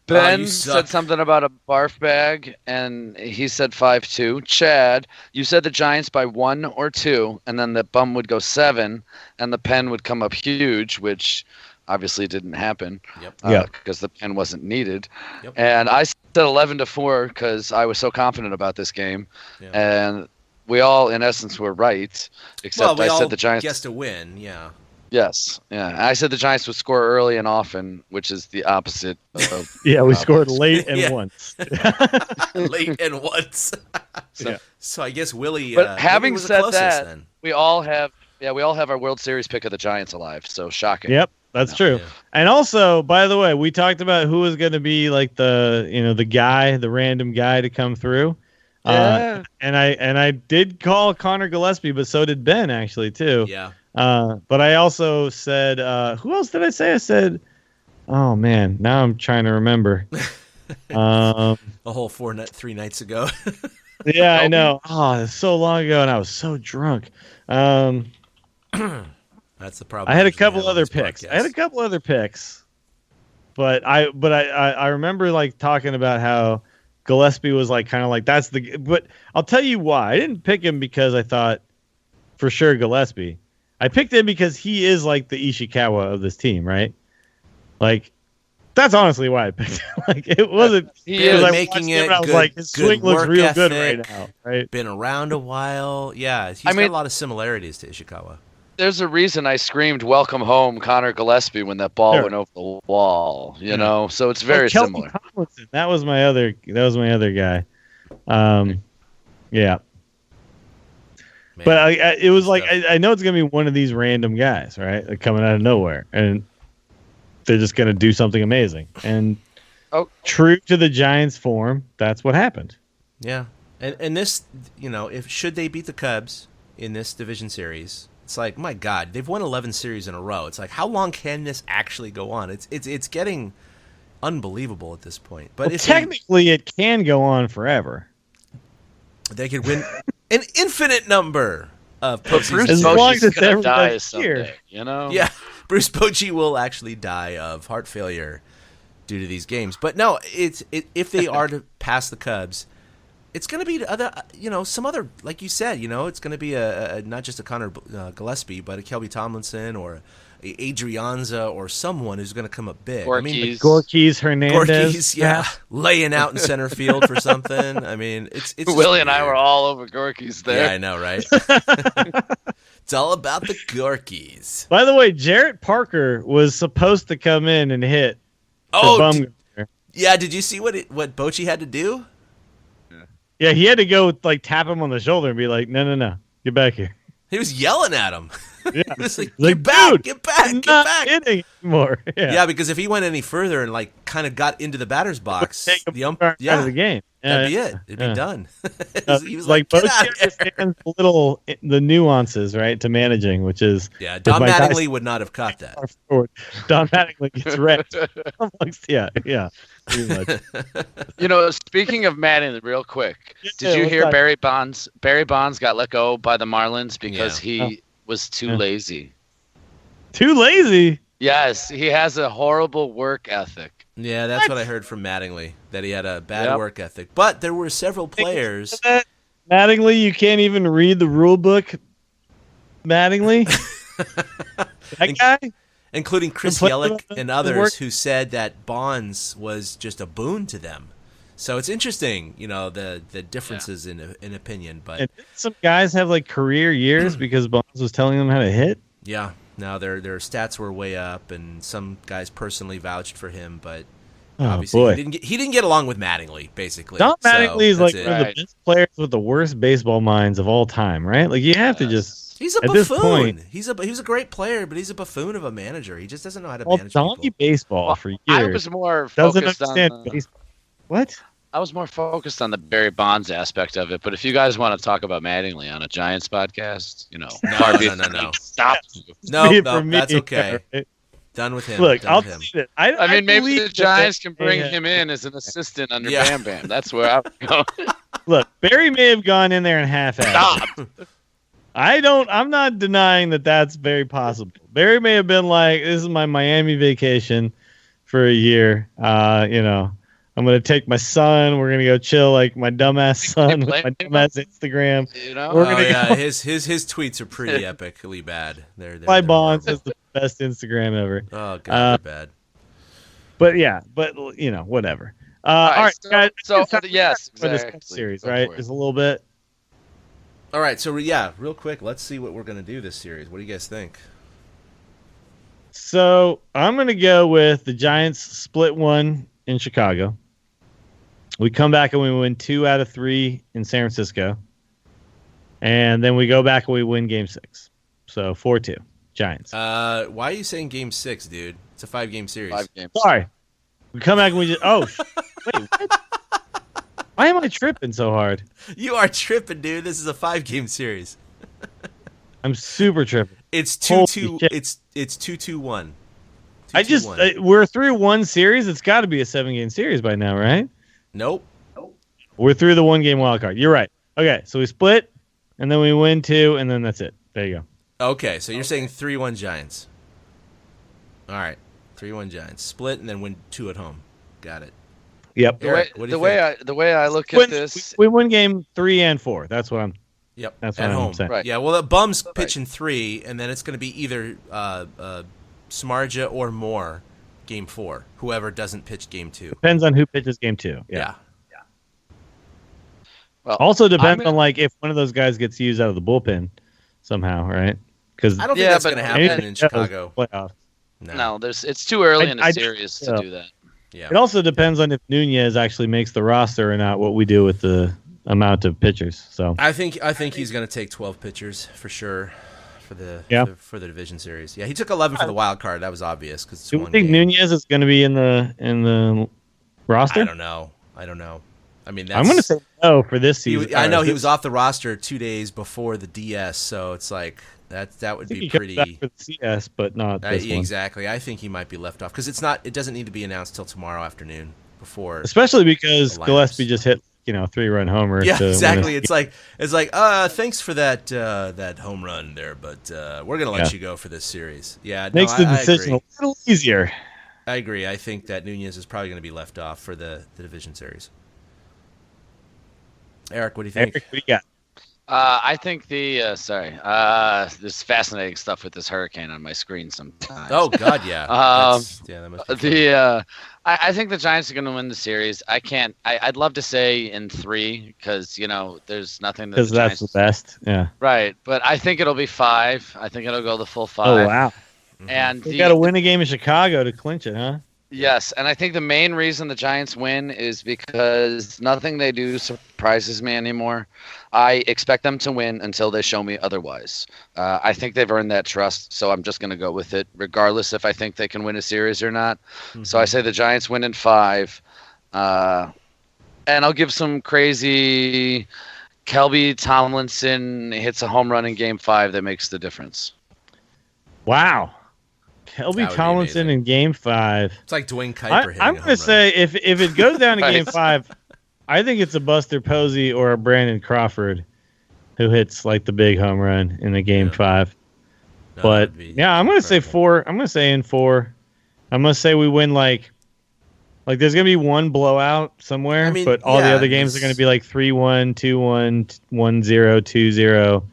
Ben said something about a barf bag, and he said 5-2. Chad, you said the Giants by 1 or 2, and then the Bum would go 7, and the pen would come up huge, which obviously didn't happen because the pen wasn't needed. Yep. And I said 11-4 because I was so confident about this game, and we all, in essence, were right, except I said the Giants guessed a win. Yeah. Yes, yeah. I said the Giants would score early and often, which is the opposite of we scored late and once. Late and once. So I guess Willie. But having was said the that, then. we all have our World Series pick of the Giants alive. So shocking. Yep, that's true. Yeah. And also, by the way, we talked about who was going to be like the random guy to come through. Yeah. And I did call Conor Gillaspie, but so did Ben actually too. Yeah. But I also said, who else did I say? I said, oh man, now I'm trying to remember. A whole 3 nights ago. Yeah, I know. Oh, it's so long ago, and I was so drunk. That's the problem. I had a couple other picks. But I remember like talking about how Gillaspie was like kind of like that's the. But I'll tell you why. I didn't pick him because I thought for sure Gillaspie. I picked him because he is like the Ishikawa of this team, right? Like, that's honestly why I picked him. Like, it wasn't. He is making it. I was like, his swing looks real good right now, right? Been around a while. Yeah, he's got a lot of similarities to Ishikawa. There's a reason I screamed "Welcome home, Conor Gillaspie" when that ball went over the wall. You know, so it's very similar. That was my other guy. Yeah. Man, but it was like stuff. I know it's gonna be one of these random guys, right? Like coming out of nowhere, and they're just gonna do something amazing. And true to the Giants' form, that's what happened. Yeah, and this, if should they beat the Cubs in this division series, it's like, my God, they've won 11 series in a row. It's like, how long can this actually go on? It's getting unbelievable at this point. But technically, it can go on forever. They could win an infinite number of postseason. Bruce As long Bochy's as gonna die everybody's someday, here. Yeah, Bruce Bochy will actually die of heart failure due to these games. But no, if they are to pass the Cubs, it's going to be some other, like you said, it's going to be a not just a Conor Gillaspie, but a Kelby Tomlinson or a Adrianza or someone who's going to come up big. Gorky's Hernandez. Yeah, laying out in center field for something. I mean, it's Willie and I were all over Gorky's there. Yeah, I know, right? It's all about the Gorkies. By the way, Jarrett Parker was supposed to come in and hit. Yeah, did you see what Bochy had to do? Yeah, he had to go tap him on the shoulder and be like, no, get back here. He was yelling at him. Yeah. He was like, Dude, get back, get not back. hitting anymore. Yeah, because if he went any further and kind of got into the batter's box, Take the out of the game. That'd be it. It'd be done. He was like get both out of here. understands the nuances, right, to managing, which is Don Mattingly would not have caught that. Don Mattingly gets wrecked. Yeah, pretty much. Speaking of Mattingly, real quick, did you hear Barry Bonds? Barry Bonds got let go by the Marlins because he was too lazy. Too lazy? Yes, he has a horrible work ethic. Yeah, that's what I heard from Mattingly, that he had a bad work ethic. But there were several players. Mattingly, you can't even read the rule book. Mattingly? That guy? Including Chris Yellick and others who said that Bonds was just a boon to them. So it's interesting, the differences in opinion. But and some guys have career years because Bonds was telling them how to hit. Yeah. Now their stats were way up, and some guys personally vouched for him, but obviously he didn't get along with Mattingly. Basically, Don Mattingly is one of the best players with the worst baseball minds of all time, right? Like you have to just. He's a buffoon. He was a great player, but he's a buffoon of a manager. He just doesn't know how to manage people. Baseball for years. I was more doesn't focused understand on baseball. What? I was more focused on the Barry Bonds aspect of it, but if you guys want to talk about Mattingly on a Giants podcast, no. Stop. No, that's okay. Right? Done with him. Look, I'll tell you that. I mean, maybe the Giants can bring him in as an assistant under Bam Bam. That's where I'm going. Look, Barry may have gone in there and half-assed. I'm not denying that that's very possible. Barry may have been like, this is my Miami vacation for a year. I'm going to take my son. We're going to go chill like my dumbass son with my dumbass Instagram. His tweets are pretty epically bad. My Bonds has the best Instagram ever. Oh, God, they're bad. But whatever. All right, guys. So yes, for this series, right? Just a little bit. All right, so real quick, let's see what we're going to do this series. What do you guys think? So I'm going to go with the Giants split one in Chicago. We come back and we win 2 out of 3 in San Francisco. And then we go back and we win Game 6. So 4-2, Giants. Why are you saying Game 6, dude? It's a 5-game series. 5 games. Sorry. We come back and we just... wait, what? Why am I tripping so hard? You are tripping, dude. This is a 5-game series. I'm super tripping. It's 2-2. It's 2-2-1. We're through one series. It's got to be a 7-game series by now, right? Nope. We're through the 1-game wild card. You're right. Okay, so we split, and then we win 2, and then that's it. There you go. Okay, so you're saying 3-1 Giants. All right, 3-1 Giants. Split and then win 2 at home. Got it. Yep. Eric, the way I look at this, we win Game 3 and 4. That's what I'm. Yep. That's what at I'm home. saying. Right. Yeah. Well, the Bums pitch in 3, and then it's going to be either Samardzija or Moore. Game 4. Whoever doesn't pitch Game 2. Depends on who pitches Game 2. Yeah. Well, also depends on if one of those guys gets used out of the bullpen somehow, right? Because I don't think that's going to happen in Chicago. Playoffs. No, it's too early in the series to do that. Yeah. It also depends on if Nunez actually makes the roster or not. What we do with the amount of pitchers. So I think he's going to take 12 pitchers for sure for the division series. Yeah, he took 11 for the wild card. That was obvious because do you think Nunez is going to be in the roster? I don't know. I mean, I'm going to say no for this season. I know he was off the roster 2 days before the DS, so it's like that would be pretty. Back for the CS, but not this one. Exactly. I think he might be left off because it doesn't need to be announced till tomorrow afternoon before. Especially because Gillaspie just hit 3-run homer. Yeah, exactly. It's like thanks for that home run there, but we're gonna let you go for this series. Yeah, makes the decision a little easier. I agree. I think that Nunez is probably going to be left off for the division series. Eric, what do you think? Eric, what do you got? I think there's fascinating stuff with this hurricane on my screen sometimes. Oh God, yeah. That must be I think the Giants are going to win the series. I'd love to say in 3 because there's nothing because that's the best. Yeah. Right, but I think it'll be 5. I think it'll go the full 5. Oh wow. And you got to win a game in Chicago to clinch it, huh? Yes, and I think the main reason the Giants win is because nothing they do surprises me anymore. I expect them to win until they show me otherwise. I think they've earned that trust, so I'm just going to go with it, regardless if I think they can win a series or not. Mm-hmm. So I say the Giants win in 5, and I'll give some crazy Kelby Tomlinson hits a home run in Game 5 that makes the difference. Wow. Kelby Tomlinson in Game 5. It's like Dwayne Kuiper hitting I'm going to say if it goes down to Game 5, I think it's a Buster Posey or a Brandon Crawford who hits like the big home run in the Game 5. But I'm going to say 4. I'm going to say in 4. I'm going to say we win like there's going to be one blowout somewhere, but all the other games are going to be like 3-1, 2-1, 1-0, 2-0.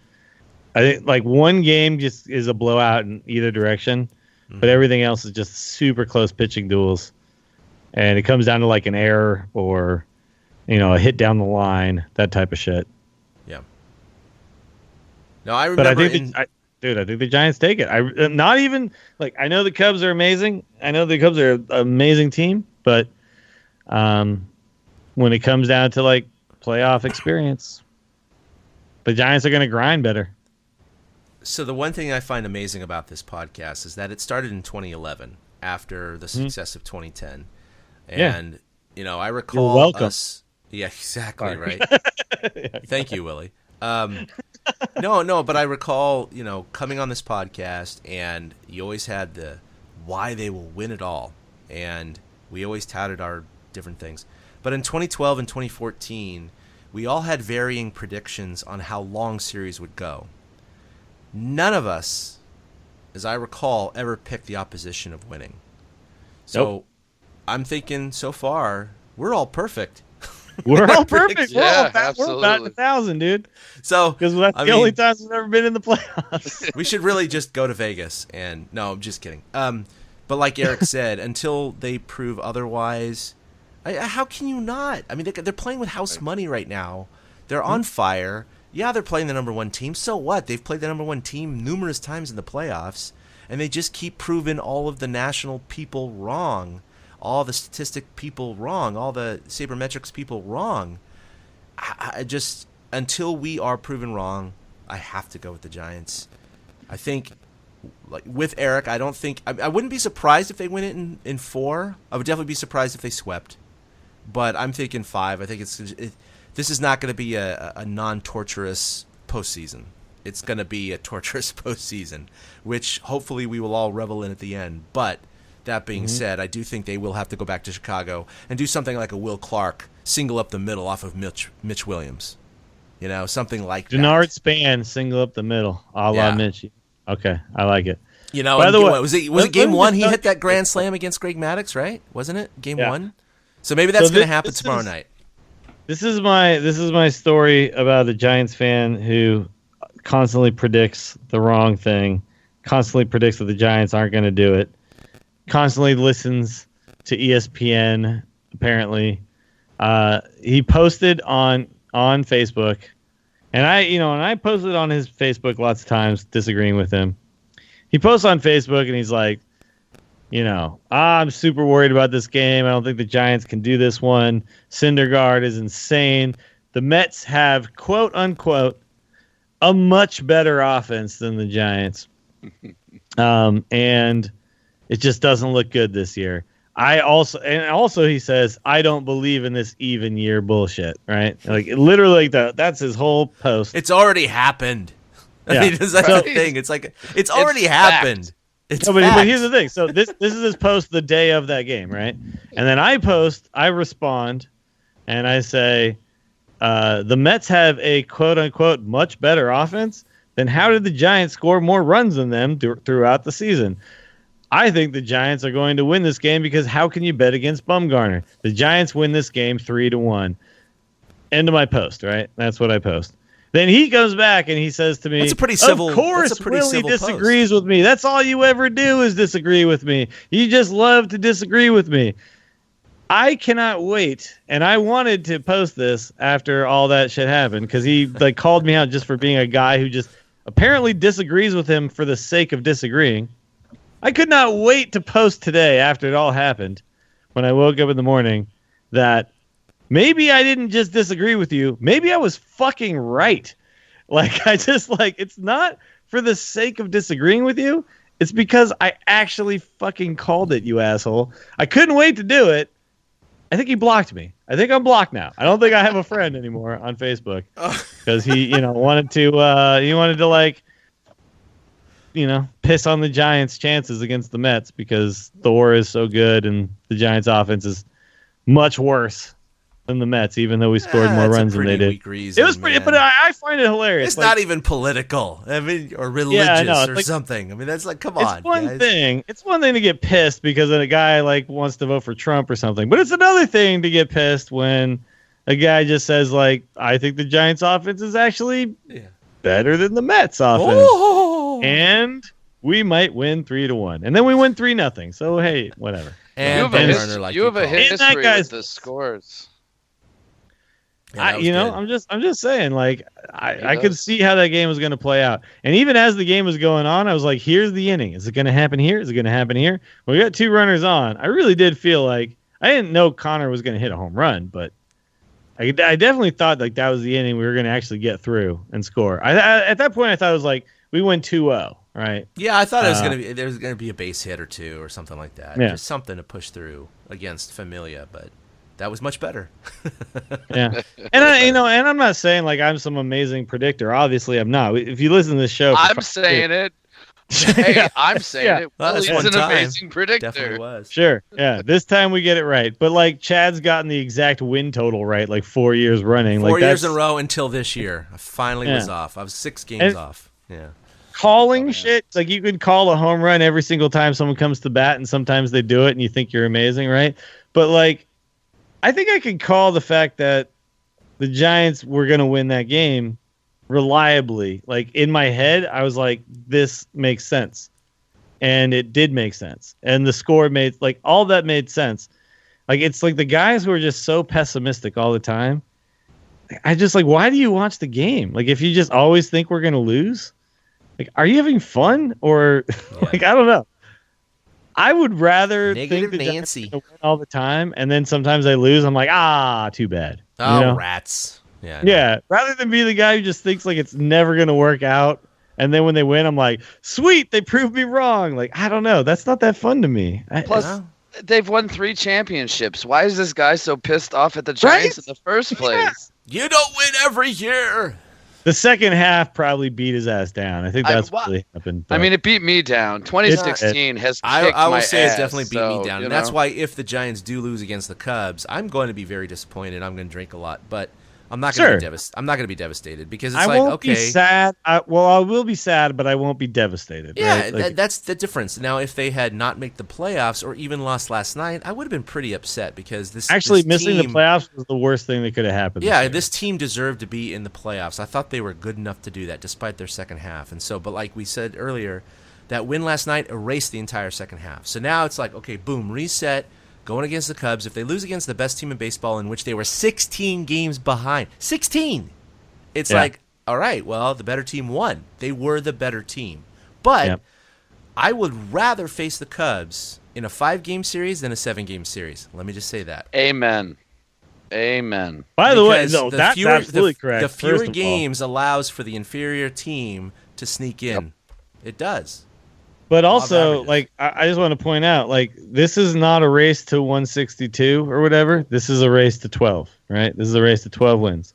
I think like one game just is a blowout in either direction. But everything else is just super close pitching duels. And it comes down to like an error or, a hit down the line, that type of shit. Yeah. No, I remember. But I think the Giants take it. Not even like I know the Cubs are amazing. I know the Cubs are an amazing team, but when it comes down to like playoff experience, the Giants are going to grind better. So the one thing I find amazing about this podcast is that it started in 2011 after the success of 2010. And, I recall us. Yeah, exactly. Sorry. Right. Thank you, Willie. No, but I recall, coming on this podcast and you always had the why they will win it all. And we always touted our different things. But in 2012 and 2014, we all had varying predictions on how long series would go. None of us, as I recall, ever picked the opposition of winning. So I'm thinking so far, we're all perfect. We're all perfect. Yeah, we're about 1,000, dude. So because that's the only time we've ever been in the playoffs. We should really just go to Vegas. And no, I'm just kidding. But like Eric said, until they prove otherwise, how can you not? I mean, they're playing with house money right now. They're on fire. Yeah, they're playing the number 1 team. So what? They've played the number 1 team numerous times in the playoffs, and they just keep proving all of the national people wrong, all the statistic people wrong, all the sabermetrics people wrong. I just, until we are proven wrong, I have to go with the Giants. I think, like with Eric, I don't think I wouldn't be surprised if they win it in 4. I would definitely be surprised if they swept, but I'm thinking 5. I think this is not going to be a non-torturous postseason. It's going to be a torturous postseason, which hopefully we will all revel in at the end. But that being said, I do think they will have to go back to Chicago and do something like a Will Clark, single up the middle off of Mitch Williams. Something like that. Denard Span, single up the middle, a la Mitch. Okay, I like it. By the way, was it Game 1 he hit that grand slam against Greg Maddux, right? Wasn't it Game 1? So maybe that's going to happen tomorrow night. This is my story about a Giants fan who constantly predicts the wrong thing, constantly predicts that the Giants aren't going to do it, constantly listens to ESPN. Apparently, he posted on Facebook, and I posted on his Facebook lots of times disagreeing with him. He posts on Facebook and he's like, I'm super worried about this game. I don't think the Giants can do this one. Syndergaard is insane. the Mets have, quote unquote, a much better offense than the Giants. And it just doesn't look good this year. Also he says, I don't believe in this even year bullshit, right? Like literally that's his whole post. It's already happened. Yeah. I mean, that's the thing. It's like it's already happened. It's but here's the thing. So this is his post the day of that game, right? And then I respond, and I say, the Mets have a quote unquote much better offense. Then how did the Giants score more runs than them throughout the season? I think the Giants are going to win this game because how can you bet against Bumgarner? The Giants win this game 3-1. End of my post, right? That's what I post. Then he comes back and he says to me, that's a pretty civil, of course Willie disagrees with me. That's all you ever do is disagree with me. You just love to disagree with me. I cannot wait. And I wanted to post this after all that shit happened because he called me out just for being a guy who just apparently disagrees with him for the sake of disagreeing. I could not wait to post today after it all happened when I woke up in the morning that maybe I didn't just disagree with you. Maybe I was fucking right. It's not for the sake of disagreeing with you. It's because I actually fucking called it, you asshole. I couldn't wait to do it. I think he blocked me. I think I'm blocked now. I don't think I have a friend anymore on Facebook because he, wanted to piss on the Giants' chances against the Mets because Thor is so good and the Giants' offense is much worse than the Mets, even though we scored more runs than they did. Reason, it was pretty, but I find it hilarious. It's not even political. I mean, or religious or something. I mean, that's come on. It's one guys. thing. It's one thing to get pissed because a guy wants to vote for Trump or something, but it's another thing to get pissed when a guy just says I think the Giants' offense is actually better than the Mets' offense, and we might win 3-1, and then we win 3-0. So hey, whatever. And you have a history with the scores. I'm just saying, I could see how that game was going to play out. And even as the game was going on, I was like, here's the inning. Is it going to happen here? Is it going to happen here? Well, we got 2 runners on. I really did feel like I didn't know Conor was going to hit a home run, but I definitely thought that was the inning we were going to actually get through and score. At that point, I thought it was we win 2-0, right? Yeah, I thought there was going to be a base hit or 2 or something like that. Yeah. Just something to push through against Familia, but that was much better. Yeah, and I'm not saying I'm some amazing predictor. Obviously, I'm not. If you listen to this show, I'm saying it. Hey, I'm saying it. Well, Willie's an amazing predictor. Definitely was. Sure, yeah. This time we get it right. But Chad's gotten the exact win total right 4 years running. 4 years in a row until this year. I finally was off. I was 6 games off. Yeah. Calling shit, you can call a home run every single time someone comes to bat, and sometimes they do it, and you think you're amazing, right? But I think I could call the fact that the Giants were going to win that game reliably. In my head, I was like, this makes sense. And it did make sense. And the score made, all that made sense. It's the guys who are just so pessimistic all the time. I just why do you watch the game? If you just always think we're going to lose, are you having fun? Or, I don't know. I would rather Negative think the Nancy Giants are gonna win all the time, and then sometimes I lose. I'm like, too bad. Rats. Yeah. Yeah. Rather than be the guy who just thinks it's never gonna work out, and then when they win, I'm like, sweet, they proved me wrong. I don't know. That's not that fun to me. Plus, they've won 3 championships. Why is this guy so pissed off at the Giants in the first place? Yeah. You don't win every year. The second half probably beat his ass down. I think that's what really happened. I mean, it beat me down. 2016 has kicked I will my say ass, it definitely beat me down. And that's know? why if the Giants do lose against the Cubs, I'm going to be very disappointed. I'm going to drink a lot, but I'm not going to be I'm not going to be devastated because it's I won't be sad. I will be sad, but I won't be devastated. Yeah, right? That's the difference. Now, if they had not made the playoffs or even lost last night, I would have been pretty upset because this missing team, the playoffs was the worst thing that could have happened. Yeah, this team deserved to be in the playoffs. I thought they were good enough to do that despite their second half. And so, but like we said earlier, that win last night erased the entire second half. So now it's okay, boom, reset. Going against the Cubs, if they lose against the best team in baseball in which they were 16 games behind, 16, it's all right, well, the better team won. They were the better team. But I would rather face the Cubs in a 5-game series than a 7-game series. Let me just say that. Amen. Amen. By the way, Because no, that's absolutely correct. The fewer first of all. games allows for the inferior team to sneak in. It does. But Law of also, averages. like, I just want to point out, like, this is not a race to 162 or whatever. This is a race to 12, right? This is a race to 12 wins.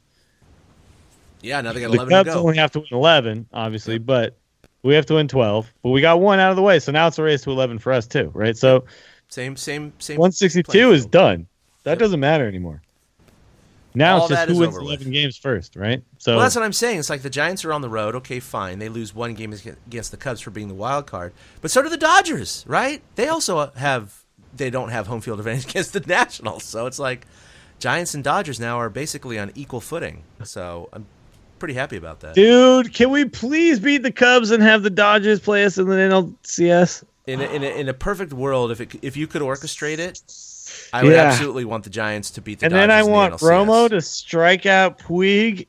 Yeah, now they got The 11 to Cubs go. only have to win 11, obviously, but we have to win 12. But we got one out of the way, so now it's a race to 11 for us too, right? So Same. 162 is done. That doesn't matter anymore. Now All it's just that who is wins over 11 with. games first, right? So Well, that's what I'm saying. It's like the Giants are on the road. Okay, fine. They lose one game against the Cubs for being the wild card. But so do the Dodgers, right? They also don't have home field advantage against the Nationals. So it's like Giants and Dodgers now are basically on equal footing. So I'm pretty happy about that. dude, can we please beat the Cubs and have the Dodgers play us in the NLCS? In a perfect world, if you could orchestrate it, I would Yeah. absolutely want the Giants to beat the And Dodgers. then I in the want NLCS. Romo to strike out Puig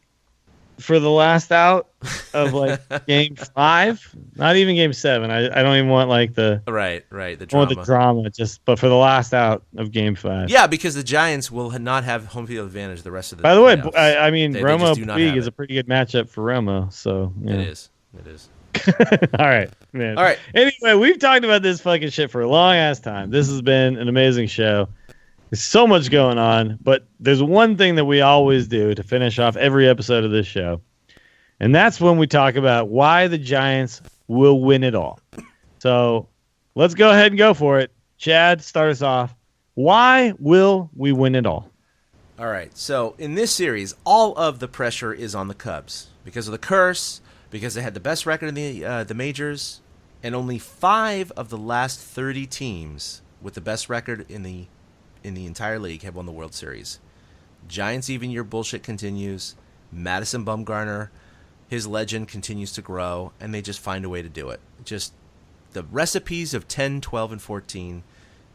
for the last out of like game 5. Not even game 7. I don't even want like the Right, the I drama. want the drama, but for the last out of game 5. Yeah, because the Giants will not have home field advantage the rest of the By the way, playoffs. I mean They Romo just do not Puig have is it. a pretty good matchup for Romo. So yeah. It is. All right, man. All right. Anyway, we've talked about this fucking shit for a long ass time. This has been an amazing show. There's so much going on, but there's one thing that we always do to finish off every episode of this show, and that's when we talk about why the Giants will win it all. So let's go ahead and go for it. Chad, start us off. Why will we win it all? All right. So in this series, all of the pressure is on the Cubs because of the curse, because they had the best record in the majors, and only 5 of the last 30 teams with the best record in the entire league have won the World Series. Giants even year bullshit continues. Madison Bumgarner, his legend continues to grow, and they just find a way to do it. Just the recipes of 10, 12, and 14,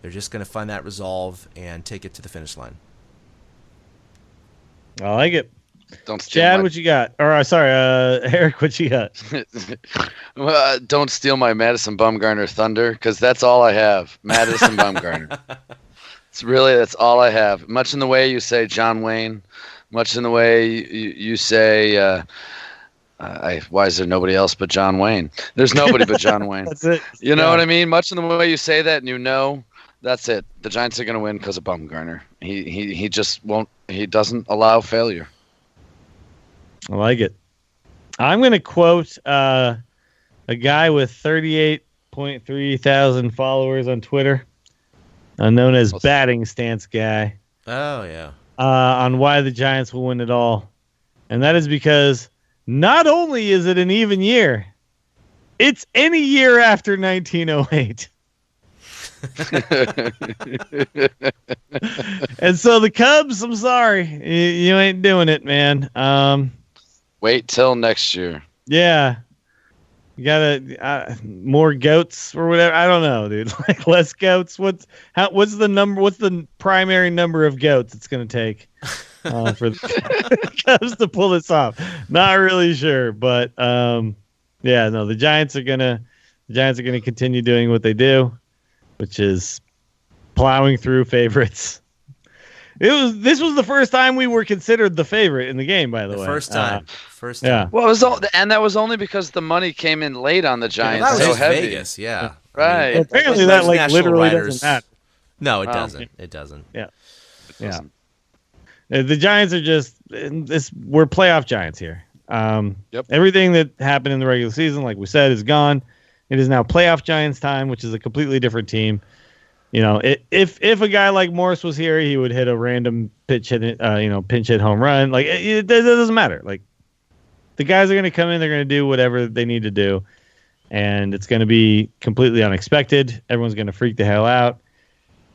they're just going to find that resolve and take it to the finish line. I like it. Don't steal Chad, my, what you got? Or sorry, Eric, what you got? don't steal my Madison Bumgarner thunder, because that's all I have. Madison Bumgarner. That's all I have. Much in the way you say John Wayne, much in the way you say, why is there nobody else but John Wayne? There's nobody but John Wayne. That's it. You know what I mean? Much in the way you say that, and you know, that's it. The Giants are going to win because of Bumgarner. He just won't. He doesn't allow failure. I like it. I'm going to quote a guy with 38.3 thousand followers on Twitter, known as Batting Stance Guy, Oh, yeah. on why the Giants will win it all. And that is because not only is it an even year, it's any year after 1908. And so the Cubs, I'm sorry, you ain't doing it, man. Wait till next year. Yeah. You gotta more goats or whatever. I don't know, dude. Like less goats. What's the number? What's the primary number of goats it's gonna take for the Cubs to pull this off? Not really sure, but yeah, no. The Giants are gonna continue doing what they do, which is plowing through favorites. This was the first time we were considered the favorite in the game, by the way. First time. Yeah. Well, and that was only because the money came in late on the Giants. That was so just heavy. Vegas, yeah. Right. Well, apparently Those that like national literally writers- doesn't matter. No, it Wow. doesn't. It doesn't. Yeah. The Giants are just we're playoff Giants here. Yep. Everything that happened in the regular season, like we said, is gone. It is now playoff Giants time, which is a completely different team. You know, if a guy like Morris was here, he would hit a random pinch hit home run. Like it doesn't matter. Like the guys are going to come in, they're going to do whatever they need to do, and it's going to be completely unexpected. Everyone's going to freak the hell out,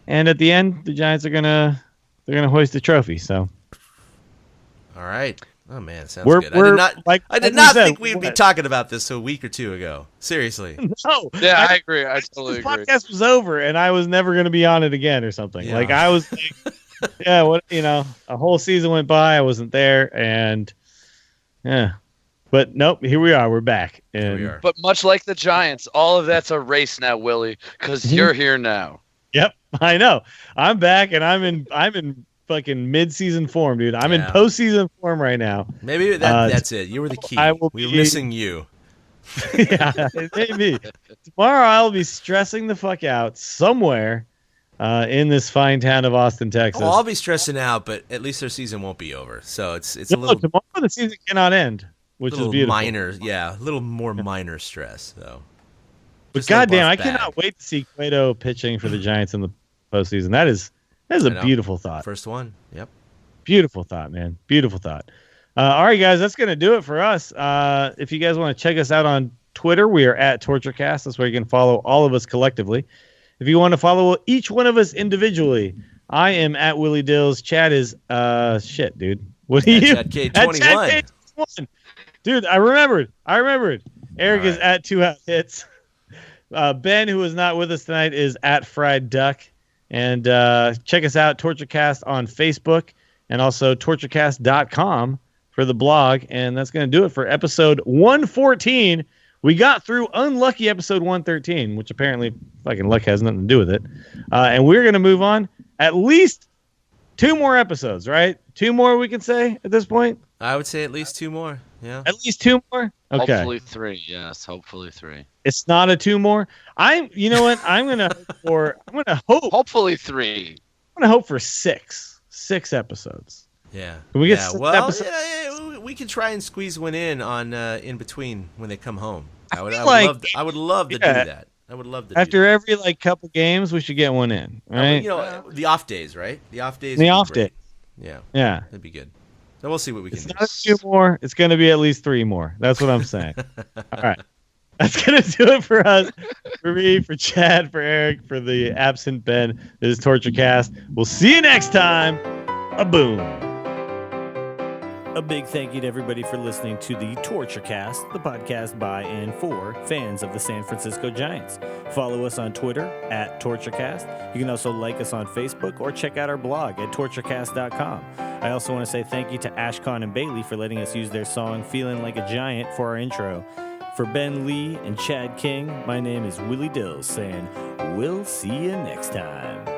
and at the end, the Giants are they're gonna hoist the trophy. So, All right. Oh man, sounds We're- good. we're- I did like not we said, think we'd be talking about this a week or two ago. Seriously. no, Yeah, I agree. I totally this agree. podcast was over, and I was never going to be on it again or something. Yeah. Like I was, like, yeah, a whole season went by, I wasn't there, and yeah, but nope, here we are, we're back, and Here we are. But much like the Giants, all of that's a race now, Willie, because you're here now. Yep, I know, I'm back, and I'm in fucking mid-season form, dude. I'm in postseason form right now. Maybe that's it. You were the key. We were missing you. Yeah, maybe. Tomorrow I'll be stressing the fuck out somewhere in this fine town of Austin, Texas. Oh, I'll be stressing out, but at least their season won't be over. So it's a little. Tomorrow the season cannot end, which is beautiful. A little more minor stress though. But goddamn, I cannot wait to see Cueto pitching for the Giants in the postseason. That is a beautiful thought. First one. Yep. Beautiful thought, man. Beautiful thought. All right, guys, that's going to do it for us. If you guys want to check us out on Twitter, we are at TortureCast. That's where you can follow all of us collectively. If you want to follow each one of us individually, I am at Willie Dills. Chad is, shit, dude. What are you? Chad K21. Chad K21. Dude, I remembered. Eric is at 2 Out Hits. Ben, who is not with us tonight, is at Fried Duck. And check us out, TortureCast on Facebook, and also torturecast.com for the blog. And that's going to do it for episode 114. We got through unlucky episode 113, which apparently fucking luck has nothing to do with it. And we're going to move on at least 2 more episodes, right? 2 more, we can say, at this point? I would say at least 2 more. Yeah. At least 2 more? Okay. Hopefully 3. Yes, hopefully 3. It's not a 2 more. You know what? I'm gonna hope. Hopefully 3. I'm gonna hope for 6 episodes. Yeah. Can we get we can try and squeeze one in on in between when they come home. I would love to do that. I would love to. After every couple games, we should get one in. Right? The off days, right? The off days. The off day. Yeah. Yeah. That'd be good. So we'll see what we can do. It's not 2 more. It's going to be at least 3 more. That's what I'm saying. All right. That's going to do it for us. For me, for Chad, for Eric, for the absent Ben. This is TortureCast. We'll see you next time. A boom. A big thank you to everybody for listening to the TortureCast, the podcast by and for fans of the San Francisco Giants. Follow us on Twitter at TortureCast. You can also like us on Facebook or check out our blog at torturecast.com. I also want to say thank you to Ashcon and Bailey for letting us use their song Feeling Like a Giant for our intro. For Ben Lee and Chad King, my name is Willie Dills saying, we'll see you next time.